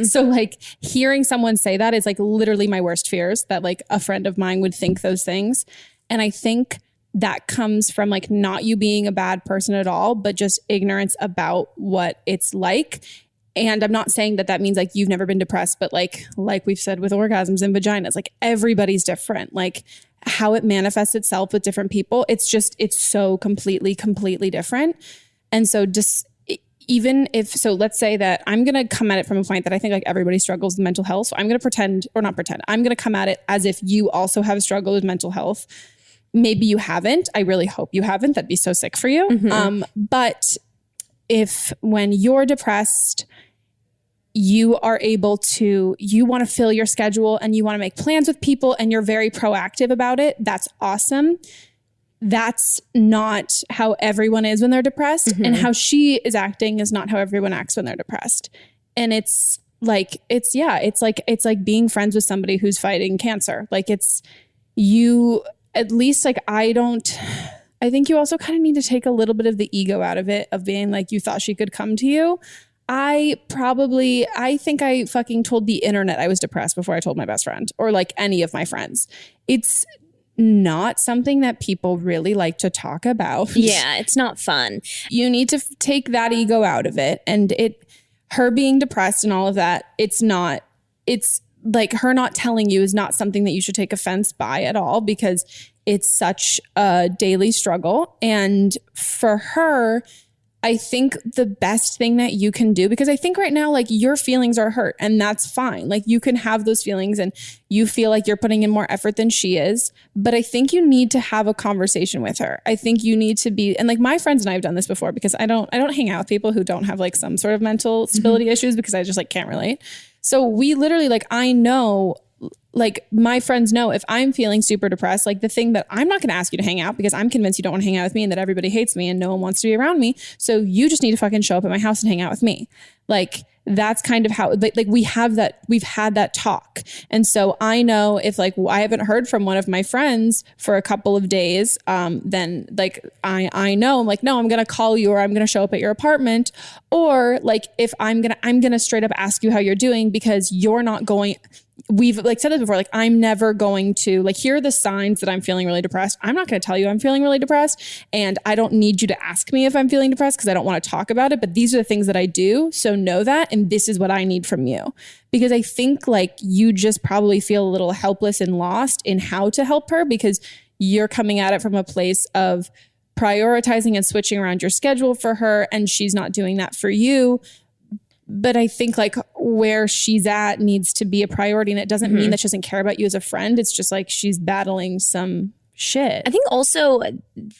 So like, hearing someone say that is like literally my worst fears, that like a friend of mine would think those things. And I think that comes from like not you being a bad person at all, but just ignorance about what it's like. And I'm not saying that that means like you've never been depressed, but like we've said with orgasms and vaginas, like everybody's different. Like how it manifests itself with different people, it's so completely different. And so just even if, so let's say that I'm going to come at it from a point that I think like everybody struggles with mental health. So I'm going to I'm going to come at it as if you also have struggled with mental health. Maybe you haven't. I really hope you haven't. That'd be so sick for you. But if when you're depressed, you are able to, you want to fill your schedule and you want to make plans with people and you're very proactive about it, that's awesome. That's not how everyone is when they're depressed. And how she is acting is not how everyone acts when they're depressed. And it's like being friends with somebody who's fighting cancer. Like it's you, at least like I think you also kind of need to take a little bit of the ego out of it, of being like, you thought she could come to you. I think I fucking told the internet I was depressed before I told my best friend or like any of my friends. It's not something that people really like to talk about. Yeah, it's not fun. You need to take that ego out of it. And her being depressed and all of that, it's like her not telling you is not something that you should take offense by at all, because it's such a daily struggle. And for her, I think the best thing that you can do, because I think right now, like your feelings are hurt and that's fine. Like you can have those feelings and you feel like you're putting in more effort than she is. But I think you need to have a conversation with her. I think you need to be, and like my friends and I have done this before, because I don't hang out with people who don't have like some sort of mental stability issues, because I just like can't relate. So we literally like, I know, like my friends know if I'm feeling super depressed, like the thing that I'm not going to ask you to hang out because I'm convinced you don't want to hang out with me and that everybody hates me and no one wants to be around me. So you just need to fucking show up at my house and hang out with me. Like that's kind of how, like we've had that talk. And so I know if like I haven't heard from one of my friends for a couple of days, then like I know I'm like, no, I'm going to call you or I'm going to show up at your apartment. Or like if I'm going to straight up ask you how you're doing, because you're not going, we've like said this before, like I'm never going to like, here are the signs that I'm feeling really depressed. I'm not going to tell you I'm feeling really depressed, and I don't need you to ask me if I'm feeling depressed because I don't want to talk about it. But these are the things that I do. So know that. And this is what I need from you, because I think like you just probably feel a little helpless and lost in how to help her, because you're coming at it from a place of prioritizing and switching around your schedule for her. And she's not doing that for you. But I think like where she's at needs to be a priority. And it doesn't mean that she doesn't care about you as a friend. It's just like she's battling some shit. I think also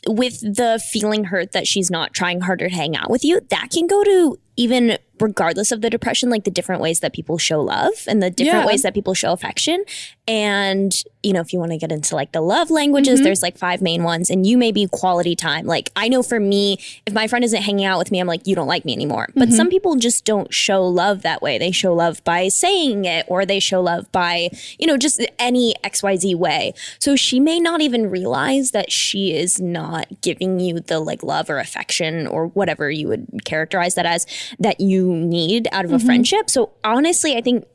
with the feeling hurt that she's not trying harder to hang out with you, that can go to even regardless of the depression, like the different ways that people show love and the different ways that people show affection. And, you know, if you want to get into like the love languages, there's like 5 main ones, and you may be quality time. Like I know for me, if my friend isn't hanging out with me, I'm like, you don't like me anymore. But some people just don't show love that way. They show love by saying it, or they show love by, you know, just any XYZ way. So she may not even realize that she is not giving you the like love or affection or whatever you would characterize that as that you need out of a friendship. So honestly, I think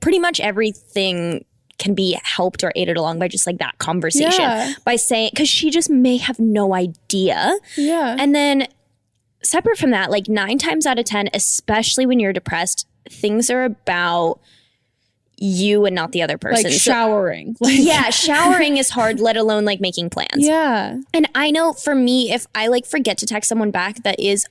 pretty much everything can be helped or aided along by just like that conversation, by saying, because she just may have no idea. And then separate from that, like 9 times out of 10, especially when you're depressed, things are about you and not the other person. Like showering. Showering is hard, let alone like making plans. And I know for me, if I like forget to text someone back, that is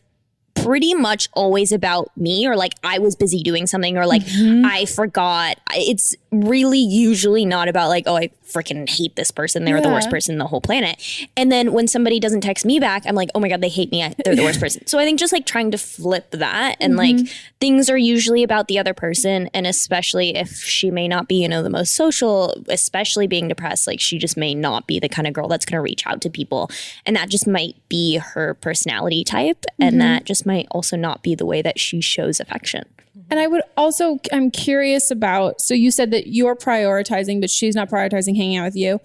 pretty much always about me, or like I was busy doing something, or like I forgot. It's really usually not about like, oh, I freaking hate this person. They're the worst person in the whole planet. And then when somebody doesn't text me back, I'm like, oh my God, they hate me. They're the worst person. So I think just like trying to flip that, and like things are usually about the other person. And especially if she may not be, you know, the most social, especially being depressed, like she just may not be the kind of girl that's going to reach out to people. And that just might be her personality type. And that just might also not be the way that she shows affection. And I'm curious about, so you said that you're prioritizing, but she's not prioritizing hanging out with you.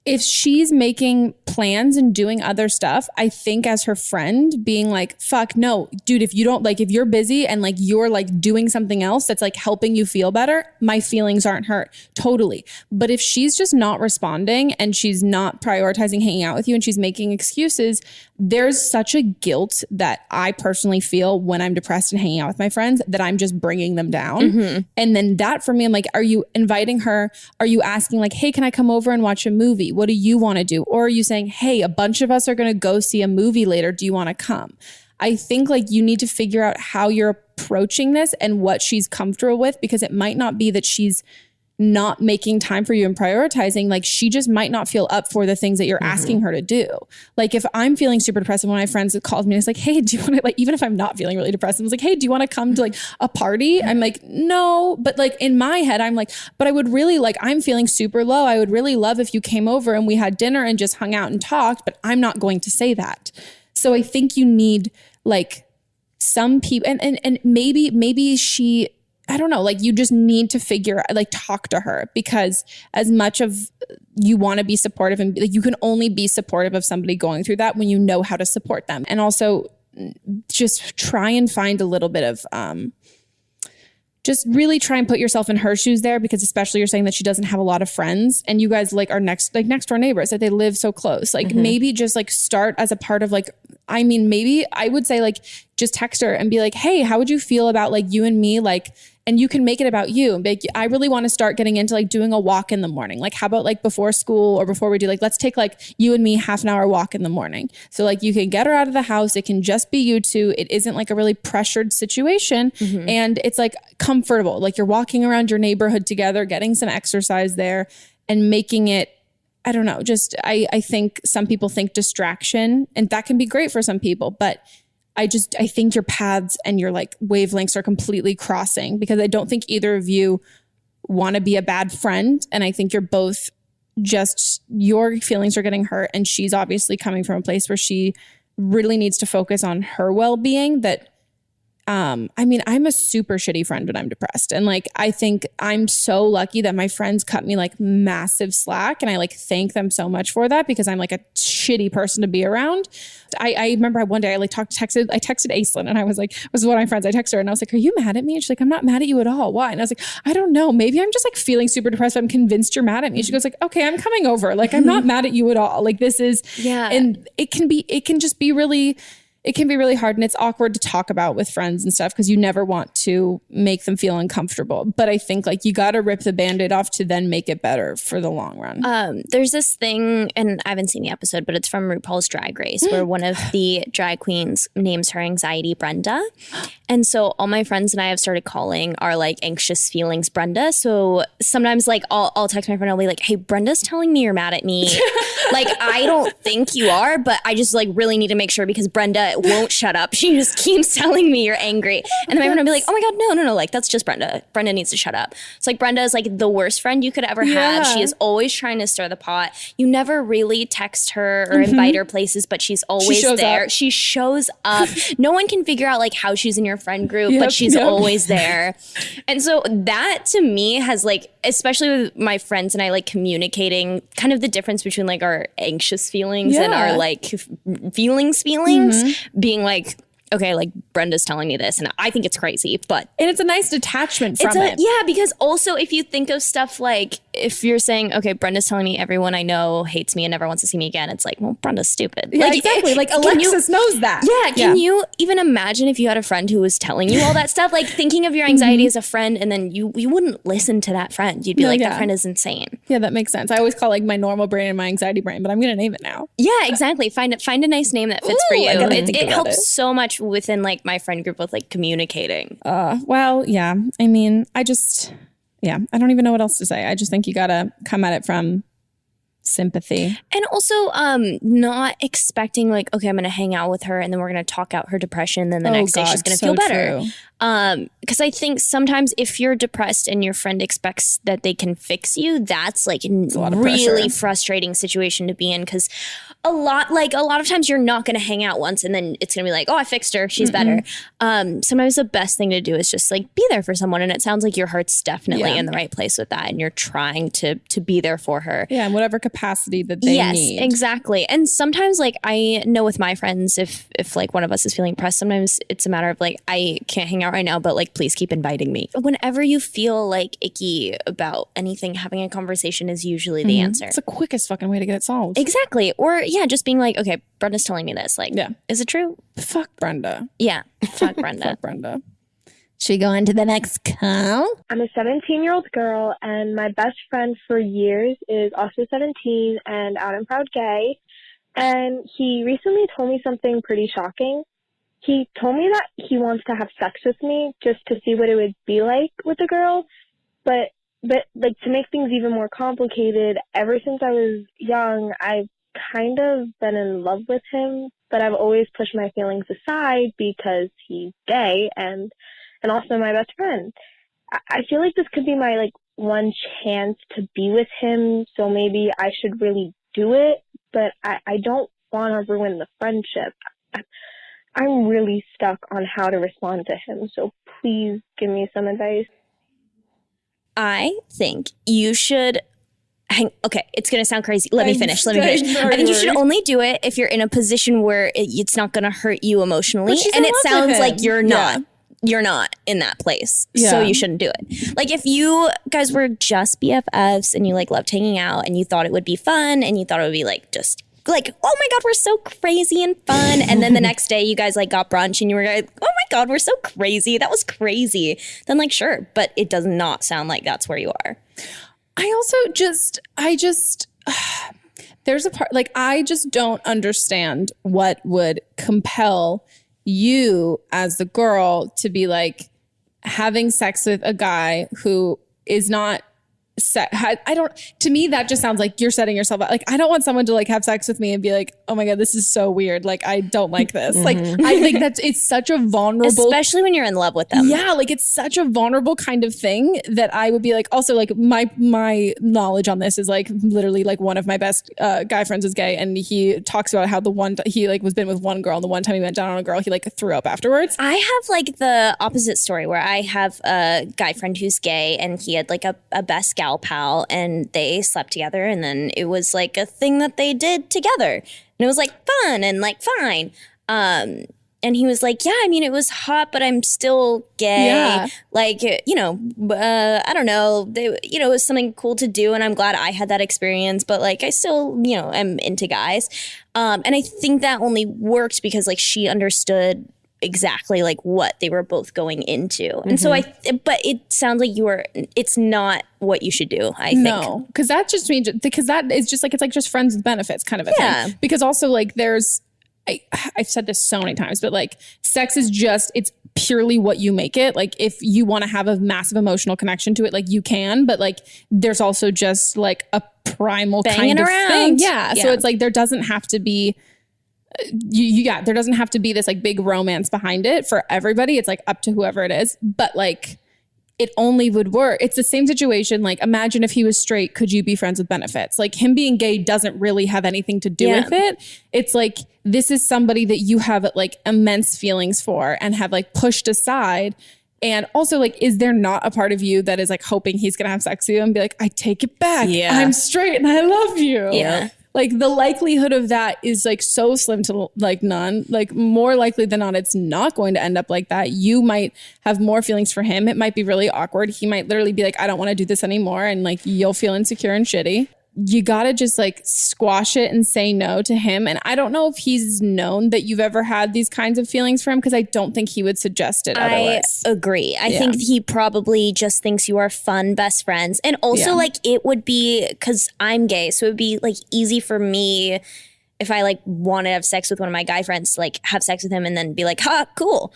If she's making plans and doing other stuff, I think as her friend being like, fuck no, dude, if you don't like, if you're busy and like you're like doing something else that's like helping you feel better, my feelings aren't hurt. Totally. But if she's just not responding and she's not prioritizing hanging out with you and she's making excuses, there's such a guilt that I personally feel when I'm depressed and hanging out with my friends that I'm just bringing them down. And then that for me, I'm like, are you inviting her? Are you asking like, hey, can I come over and watch a movie? What do you want to do? Or are you saying, hey, a bunch of us are going to go see a movie later. Do you want to come? I think like you need to figure out how you're approaching this and what she's comfortable with, because it might not be that she's not making time for you and prioritizing. Like she just might not feel up for the things that you're asking her to do. Like if I'm feeling super depressed and one of my friends calls me and it's like, hey, do you want to, like, even if I'm not feeling really depressed, I was like, hey, do you want to come to like a party? I'm like, no. But like in my head, I'm like, but I would really like, I'm feeling super low. I would really love if you came over and we had dinner and just hung out and talked, but I'm not going to say that. So I think you need like some people, and maybe she, I don't know, like you just need to talk to her, because as much of you want to be supportive, and like you can only be supportive of somebody going through that when you know how to support them. And also just try and find a little bit of, just really try and put yourself in her shoes there, because especially you're saying that she doesn't have a lot of friends and you guys like are next door neighbors, that they live so close. Like maybe just like start as a part of like, I mean, maybe I would say like just text her and be like, hey, how would you feel about like you and me, like, and you can make it about you. And be like, I really want to start getting into like doing a walk in the morning. Like how about like before school or before we do, like, let's take like you and me half an hour walk in the morning. So like you can get her out of the house. It can just be you two. It isn't like a really pressured situation. And it's like comfortable. Like you're walking around your neighborhood together, getting some exercise there and making it, I don't know, just, I think some people think distraction, and that can be great for some people, but I think your paths and your like wavelengths are completely crossing, because I don't think either of you want to be a bad friend. And I think you're both just, your feelings are getting hurt. And she's obviously coming from a place where she really needs to focus on her well-being. That, I mean, I'm a super shitty friend when I'm depressed. And like, I think I'm so lucky that my friends cut me like massive slack. And I like thank them so much for that, because I'm like a shitty person to be around. I remember one day I texted Aislinn, and I was like, was one of my friends. I texted her and I was like, are you mad at me? And she's like, I'm not mad at you at all. Why? And I was like, I don't know. Maybe I'm just like feeling super depressed. I'm convinced you're mad at me. She goes like, okay, I'm coming over. Like, I'm not mad at you at all. Like this is, and it can be really hard, and it's awkward to talk about with friends and stuff, because you never want to make them feel uncomfortable. But I think like you got to rip the Band-Aid off to then make it better for the long run. There's this thing, and I haven't seen the episode, but it's from RuPaul's Drag Race, where one of the drag queens names her anxiety Brenda. And so all my friends and I have started calling our like anxious feelings Brenda. So sometimes like I'll text my friend, I'll be like, hey, Brenda's telling me you're mad at me. Like, I don't think you are, but I just like really need to make sure, because Brenda but won't shut up. She just keeps telling me you're angry. And then my friend will be like, oh my God, no. Like, that's just Brenda. Brenda needs to shut up. It's like, Brenda is like the worst friend you could ever have. She is always trying to stir the pot. You never really text her or invite her places, but she's always there. She shows up. No one can figure out like how she's in your friend group, but she's always there. And so that to me has like, especially with my friends and I, like communicating kind of the difference between like our anxious feelings and our like feelings being like, okay, like Brenda's telling me this and I think it's crazy, but. And it's a nice detachment from it. Yeah, because also if you think of stuff like, if you're saying, okay, Brenda's telling me everyone I know hates me and never wants to see me again, it's like, well, Brenda's stupid. Yeah, like, exactly. Like Alexis knows that. Yeah. Can you even imagine if you had a friend who was telling you all that stuff? Like thinking of your anxiety as a friend and then you wouldn't listen to that friend. You'd be like, that friend is insane. Yeah, that makes sense. I always call like my normal brain and my anxiety brain, but I'm going to name it now. Yeah, exactly. Find a nice name that fits for you. It helps so much within like my friend group with like communicating. Well, yeah. I mean, I don't even know what else to say. I just think you got to come at it from sympathy. And also not expecting like, okay, I'm going to hang out with her and then we're going to talk out her depression. Then the next day she's going to feel better. Because I think sometimes if you're depressed and your friend expects that they can fix you, that's like a really frustrating situation to be in. Because a lot of times you're not going to hang out once and then it's going to be like, oh, I fixed her. She's better. Sometimes the best thing to do is just like be there for someone. And it sounds like your heart's definitely in the right place with that. And you're trying to be there for her. Yeah. In whatever capacity that they need. Yes, exactly. And sometimes like I know with my friends, if like one of us is feeling depressed, sometimes it's a matter of like, I can't hang out right now, but like, please keep inviting me. Whenever you feel like icky about anything, having a conversation is usually the answer. It's the quickest fucking way to get it solved. Exactly. Or yeah, just being like, okay, Brenda's telling me this. Like, is it true? Fuck Brenda. Yeah. Fuck Brenda. Fuck Brenda. Should we go into the next call? I'm a 17-year-old girl, and my best friend for years is also 17 and out and proud gay. And he recently told me something pretty shocking. He told me that he wants to have sex with me just to see what it would be like with a girl. But like to make things even more complicated, ever since I was young, I've kind of been in love with him, but I've always pushed my feelings aside because he's gay and also my best friend. I feel like this could be my like one chance to be with him, so maybe I should really do it, but I don't want to ruin the friendship. I'm really stuck on how to respond to him, so please give me some advice. I think you should okay, it's going to sound crazy. Let me finish. I think you should only do it if you're in a position where it's not going to hurt you emotionally. And it sounds like you're not. Yeah. You're not in that place. Yeah. So you shouldn't do it. Like if you guys were just BFFs and you like loved hanging out and you thought it would be fun and you thought it would be like just like, oh my God, we're so crazy and fun. And then the next day you guys like got brunch and you were like, oh my God, we're so crazy. That was crazy. Then like, sure. But it does not sound like that's where you are. I also there's a part, like, I just don't understand what would compel you as the girl to be like having sex with a guy who is not to me, that just sounds like you're setting yourself up. Like, I don't want someone to like have sex with me and be like, oh my God, this is so weird. Like, I don't like this. Like, I think it's such a vulnerable, especially when you're in love with them. Yeah. Like, it's such a vulnerable kind of thing that I would be like, also like my knowledge on this is like literally like one of my best guy friends is gay. And he talks about how he like was been with one girl and the one time he went down on a girl, he like threw up afterwards. I have like the opposite story where I have a guy friend who's gay and he had like a best gal pal and they slept together and then it was like a thing that they did together and it was like fun and like fine and he was like, yeah, I mean, it was hot, but I'm still gay. Yeah. Like, you know, I don't know, it was something cool to do and I'm glad I had that experience, but like I still, you know, am into guys and I think that only worked because like she understood exactly like what they were both going into. And so but it sounds like it's not what you should do, I think. No, because that just means, because that is just like, it's like just friends with benefits kind of a thing. Because also like I've said this so many times, but like sex is just, it's purely what you make it. Like if you want to have a massive emotional connection to it, like you can, but like there's also just like a primal banging kind of around thing. Yeah. So it's like, there doesn't have to be there doesn't have to be this like big romance behind it for everybody. It's like up to whoever it is, but like it only would work. It's the same situation. Like imagine if he was straight, could you be friends with benefits? Like him being gay doesn't really have anything to do with it. It's like, this is somebody that you have like immense feelings for and have like pushed aside. And also like, is there not a part of you that is like hoping he's going to have sex with you and be like, I take it back. Yeah. I'm straight and I love you. Yeah. Like the likelihood of that is like so slim to like none. Like more likely than not, it's not going to end up like that. You might have more feelings for him. It might be really awkward. He might literally be like, I don't want to do this anymore. And like, you'll feel insecure and shitty. You got to just like squash it and say no to him. And I don't know if he's known that you've ever had these kinds of feelings for him, because I don't think he would suggest it otherwise. I agree. I think he probably just thinks you are fun best friends. And also like it would be, because I'm gay, so it would be like easy for me if I like want to have sex with one of my guy friends, like have sex with him and then be like, ha, cool.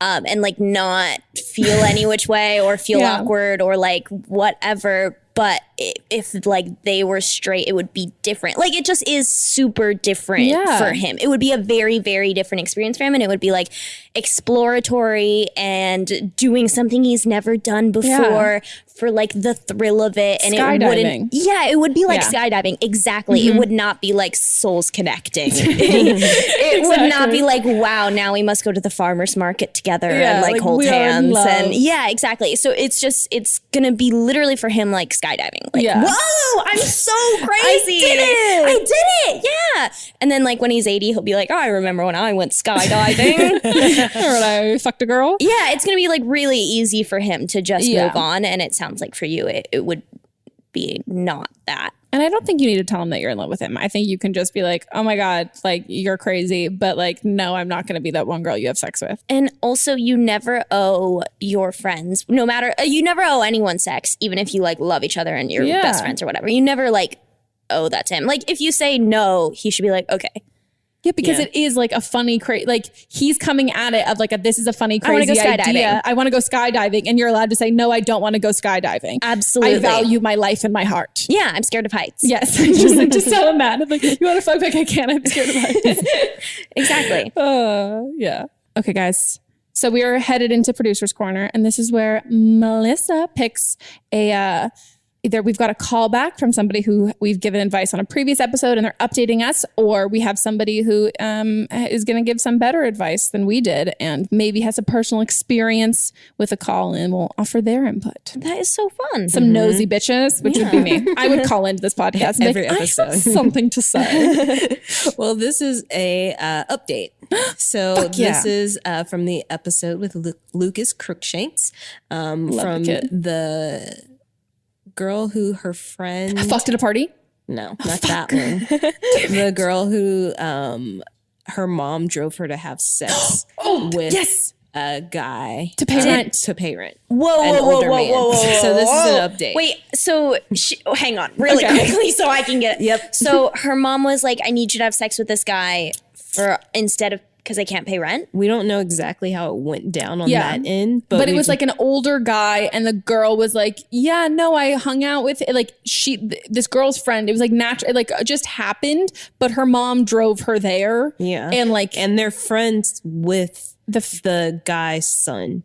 And like not feel any which way or feel awkward or like whatever. But if like they were straight, it would be different. Like it just is super different for him. It would be a very, very different experience for him. And it would be like exploratory and doing something he's never done before for like the thrill of it. And skydiving. It would be like skydiving. Exactly. It would not be like souls connecting. It would not be like, wow, now we must go to the farmer's market together and like hold hands. And exactly. So it's going to be literally for him like skydiving. Like, whoa, I'm so crazy. I did it. Yeah. And then like when he's 80, he'll be like, oh, I remember when I went skydiving. Or when I fucked a girl. Yeah. It's going to be like really easy for him to just move on. And it sounds like for you, it would be not that. And I don't think you need to tell him that you're in love with him. I think you can just be like, oh my God, like you're crazy. But like, no, I'm not going to be that one girl you have sex with. And also you never owe your friends, no matter, you never owe anyone sex, even if you like love each other and you're best friends or whatever. You never like owe that to him. Like if you say no, he should be like, okay. Yeah, because it is like a funny, like he's coming at it of like this is a funny, crazy idea. I want to go skydiving. And you're allowed to say, no, I don't want to go skydiving. Absolutely. I value my life and my heart. Yeah, I'm scared of heights. Yes. just tell him that. I'm like, you want to fuck back? I can't. I'm scared of heights. Exactly. Yeah. Okay, guys. So we are headed into Producer's Corner. And this is where Melissa picks either we've got a callback from somebody who we've given advice on a previous episode and they're updating us, or we have somebody who is going to give some better advice than we did and maybe has a personal experience with a call and will offer their input. That is so fun. Some nosy bitches, which would be me. I would call into this podcast every episode. I have something to say. Well, this is a update. So this is from the episode with Lucas Crookshanks from the girl who her friend fucked at a party. No, not that one. The girl who her mom drove her to have sex with a guy to pay rent. Whoa. So this is an update. Wait, so hang on really quickly so I can get it. Yep. So her mom was like, I need you to have sex with this guy instead of because I can't pay rent. We don't know exactly how it went down on that end. But it was like an older guy and the girl was like, yeah, no, I hung out with like this girl's friend. It was like natural, like it just happened, but her mom drove her there. Yeah. And they're friends with the guy's son.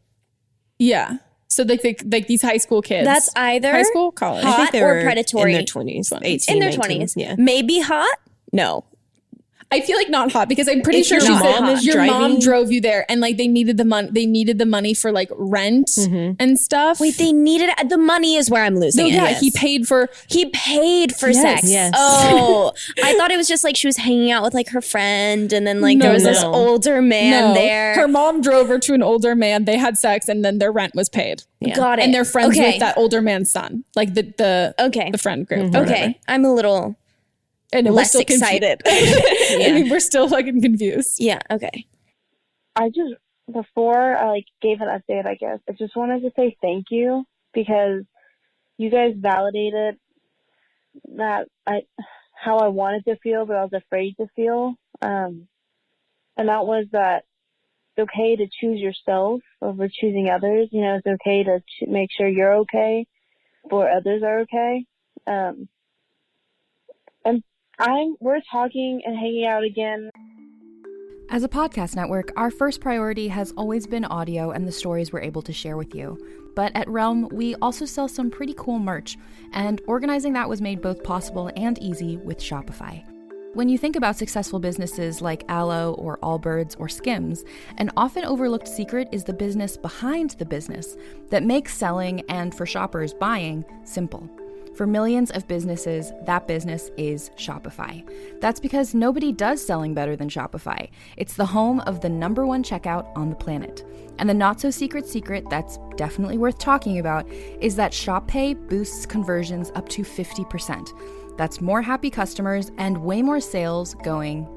Yeah. So like these high school kids. That's either high school, college. Hot I think they or were predatory. In their 20s. 18, in their 19, 20s. Yeah. Maybe hot? No. I feel like not hot because I'm pretty sure your mom is your driving? mom drove you there and like they needed the money. They needed the money for like rent and stuff. Wait, they needed the money is where I'm losing it. Yeah, he paid for sex. Yes. Oh, I thought it was just like she was hanging out with like her friend and then like there was this older man there. Her mom drove her to an older man. They had sex and then their rent was paid. Yeah. Got it. And they're friends with that older man's son, like the friend group. Okay, I'm a little. And less excited. I mean, we're still fucking confused. Yeah. Okay. I just, before I gave an update, I guess, I just wanted to say thank you because you guys validated that how I wanted to feel, but I was afraid to feel. And that was that it's okay to choose yourself over choosing others. You know, it's okay to make sure you're okay before others are okay. And we're talking and hanging out again. As a podcast network, our first priority has always been audio and the stories we're able to share with you. But at Realm, we also sell some pretty cool merch, and organizing that was made both possible and easy with Shopify. When you think about successful businesses like Aloe or Allbirds or Skims, an often overlooked secret is the business behind the business that makes selling and, for shoppers, buying simple. For millions of businesses, that business is Shopify. That's because nobody does selling better than Shopify. It's the home of the #1 checkout on the planet. And the not-so-secret secret that's definitely worth talking about is that Shop Pay boosts conversions up to 50%. That's more happy customers and way more sales going.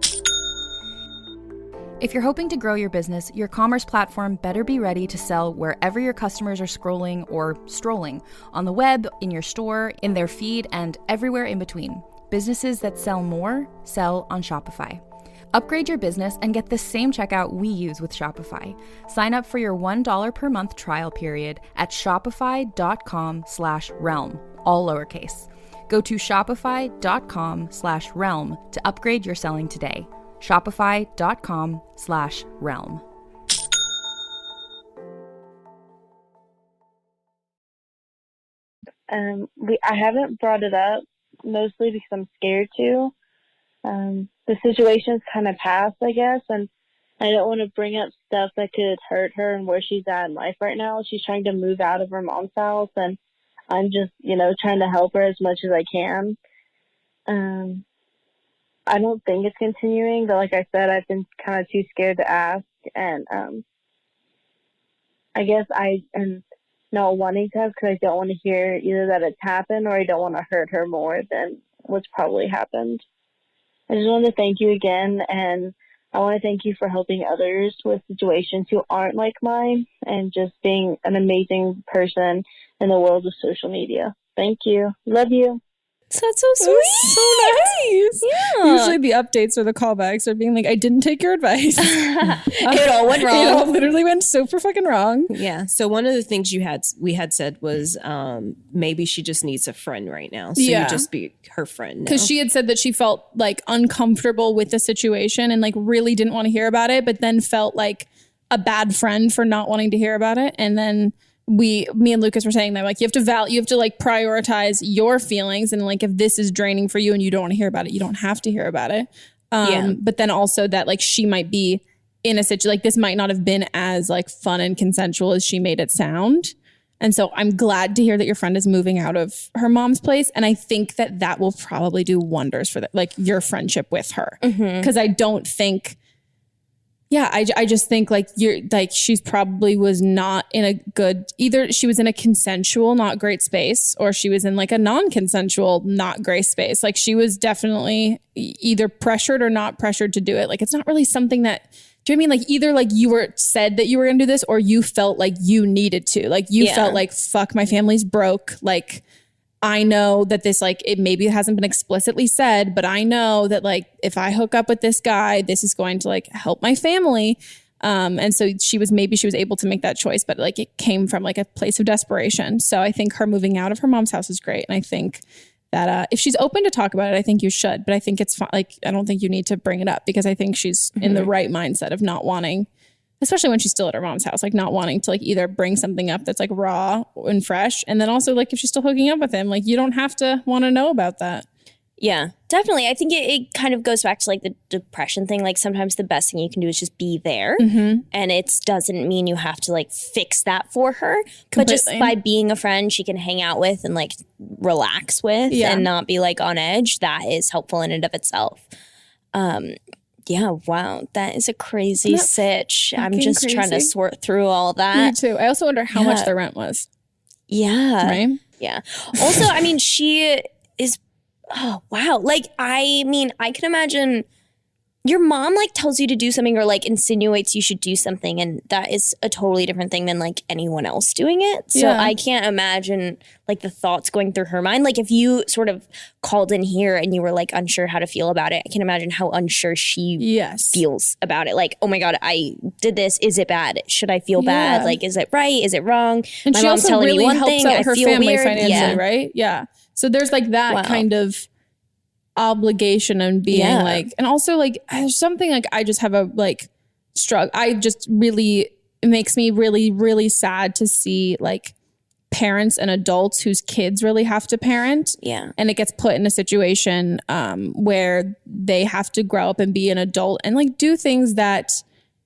If you're hoping to grow your business, your commerce platform better be ready to sell wherever your customers are scrolling or strolling, on the web, in your store, in their feed, and everywhere in between. Businesses that sell more sell on Shopify. Upgrade your business and get the same checkout we use with Shopify. Sign up for your $1 per month trial period at shopify.com/realm, all lowercase. Go to shopify.com/realm to upgrade your selling today. Shopify.com/realm. I haven't brought it up, mostly because I'm scared to. The situation's kind of past, I guess, and I don't want to bring up stuff that could hurt her and where she's at in life right now. She's trying to move out of her mom's house, and I'm just, trying to help her as much as I can. I don't think it's continuing, but like I said, I've been kind of too scared to ask, and I guess I am not wanting to because I don't want to hear either that it's happened or I don't want to hurt her more than what's probably happened. I just want to thank you again, and I want to thank you for helping others with situations who aren't like mine and just being an amazing person in the world of social media. Thank you. Love you. That's so sweet. So nice. Yeah. Usually the updates or the callbacks are being like, I didn't take your advice. It all went wrong. It all literally went super fucking wrong. Yeah. So one of the things we had said was maybe she just needs a friend right now. So you just be her friend now. Because she had said that she felt like uncomfortable with the situation and like really didn't want to hear about it, but then felt like a bad friend for not wanting to hear about it. And then me and Lucas were saying that like you have to like prioritize your feelings, and like if this is draining for you and you don't want to hear about it, you don't have to hear about it. But then also that like she might be in a situation like this might not have been as like fun and consensual as she made it sound. And so I'm glad to hear that your friend is moving out of her mom's place, and I think that will probably do wonders for like your friendship with her, because I don't think. Yeah, I just think like she's probably was not in a good, either she was in a consensual, not great space, or she was in like a non-consensual, not great space. Like she was definitely either pressured or not pressured to do it. Like it's not really something that, do you know what I mean? Like either like you were said that you were going to do this, or you felt like you needed to. Like you felt like, fuck, my family's broke. Like I know that this, like, it maybe hasn't been explicitly said, but I know that like, if I hook up with this guy, this is going to like help my family. And so she was able to make that choice, but like it came from like a place of desperation. So I think her moving out of her mom's house is great. And I think that if she's open to talk about it, I think you should, but I think it's fine. Like, I don't think you need to bring it up, because I think she's in the right mindset of not wanting, especially when she's still at her mom's house, like not wanting to like either bring something up that's like raw and fresh. And then also like if she's still hooking up with him, like you don't have to want to know about that. Yeah, definitely. I think it kind of goes back to like the depression thing. Like sometimes the best thing you can do is just be there. And it doesn't mean you have to like fix that for her. Completely. But just by being a friend she can hang out with and like relax with and not be like on edge, that is helpful in and of itself. Yeah, wow. That is a crazy sitch. I'm just trying to sort through all that. Me too. I also wonder how much the rent was. Yeah. Right? Yeah. Also, I mean, she is, oh, wow. Like, I mean, I can imagine your mom like tells you to do something or like insinuates you should do something, and that is a totally different thing than like anyone else doing it. So I can't imagine like the thoughts going through her mind. Like if you sort of called in here and you were like unsure how to feel about it, I can imagine how unsure she feels about it. Like, oh my God, I did this. Is it bad? Should I feel bad? Like, is it right? Is it wrong? And my she mom's also telling really me one helps thing. out I her feel family weird. financially, right? Yeah. So there's like that kind of obligation and being like, and also like there's something like I just have a like struggle. It makes me really, really sad to see like parents and adults whose kids really have to parent. Yeah. And it gets put in a situation where they have to grow up and be an adult and like do things that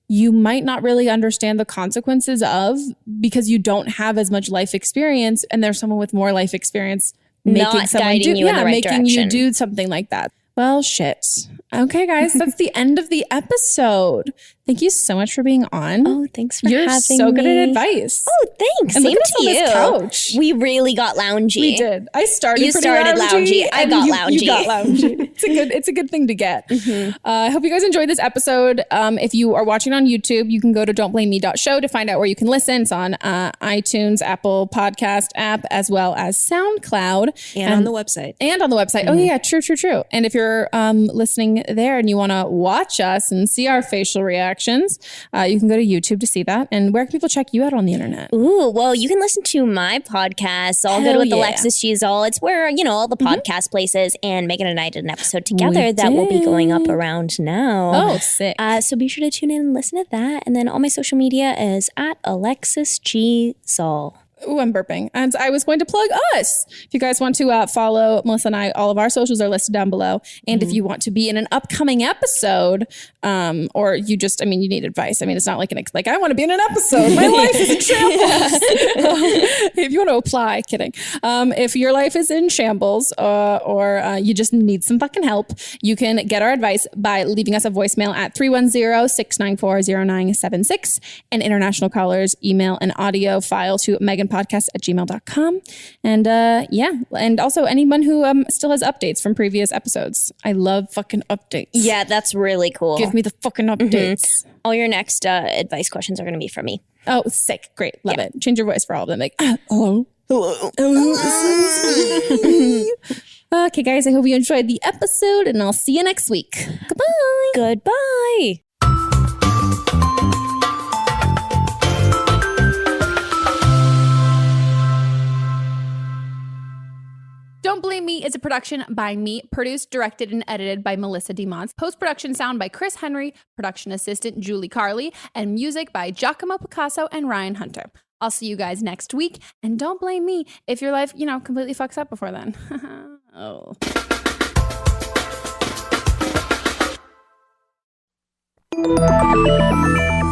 you might not really understand the consequences of because you don't have as much life experience, and there's someone with more life experience making you do something like that. Well, shit. Okay, guys, that's the end of the episode. Thank you so much for being on. Oh, thanks for having me. You're so good at advice. Oh, thanks. And Same look at to us on you. this couch. We really got loungy. We did. I started You pretty started loungy. I got loungy. You got loungy. It's a good thing to get. I hope you guys enjoyed this episode. If you are watching on YouTube, you can go to don'tblameme.show to find out where you can listen. It's on iTunes, Apple Podcast app, as well as SoundCloud. And on the website. Oh yeah, true. And if you're listening there and you want to watch us and see our facial reactions, you can go to YouTube to see that. And where can people check you out on the internet? Ooh, well, you can listen to my podcast, All Good with Alexis G. Zall. It's where, all the podcast places, and Megan and I did an episode together that will be going up around now. Oh, sick. So be sure to tune in and listen to that. And then all my social media is at Alexis G. Zall. Ooh, I'm burping. And I was going to plug us. If you guys want to follow Melissa and I, all of our socials are listed down below. And if you want to be in an upcoming episode, or you just, you need advice. It's not like I want to be in an episode. My life is in shambles. If you want to apply, kidding. If your life is in shambles or you just need some fucking help, you can get our advice by leaving us a voicemail at 310-694-0976. And international callers email an audio file to meghanpodcast@gmail.com. And and also anyone who still has updates from previous episodes. I love fucking updates. Yeah, that's really cool. Give me the fucking updates. All your next advice questions are going to be from me. Oh, sick. Great. Love it. Change your voice for all of them. Like, hello. Okay, guys, I hope you enjoyed the episode, and I'll see you next week. Goodbye. Goodbye. Don't Blame Me is a production by me, produced, directed, and edited by Melissa DeMons. Post-production sound by Chris Henry, production assistant Julie Carley, and music by Giacomo Picasso and Ryan Hunter. I'll see you guys next week, and don't blame me if your life, completely fucks up before then. Oh.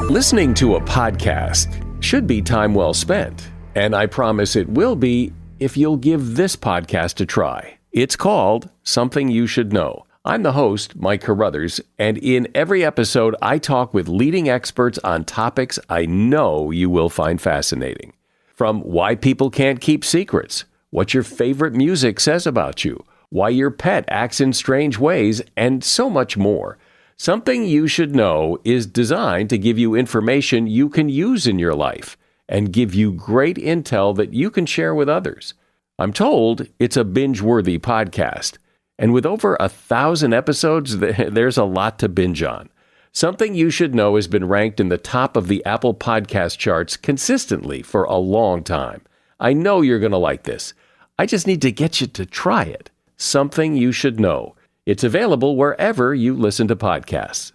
Listening to a podcast should be time well spent, and I promise it will be if you'll give this podcast a try. It's called Something You Should Know. I'm the host, Mike Carruthers, and in every episode, I talk with leading experts on topics I know you will find fascinating. From why people can't keep secrets, what your favorite music says about you, why your pet acts in strange ways, and so much more. Something You Should Know is designed to give you information you can use in your life and give you great intel that you can share with others. I'm told it's a binge-worthy podcast. And with over 1,000 episodes, there's a lot to binge on. Something You Should Know has been ranked in the top of the Apple Podcast charts consistently for a long time. I know you're going to like this. I just need to get you to try it. Something You Should Know. It's available wherever you listen to podcasts.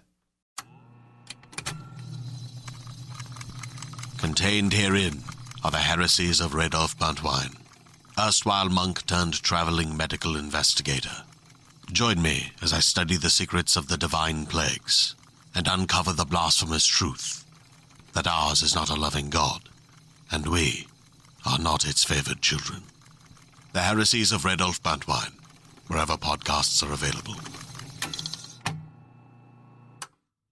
Contained herein are the heresies of Radolf Buntwine, erstwhile monk turned traveling medical investigator. Join me as I study the secrets of the divine plagues and uncover the blasphemous truth that ours is not a loving God, and we are not its favored children. The heresies of Radolf Buntwine, wherever podcasts are available.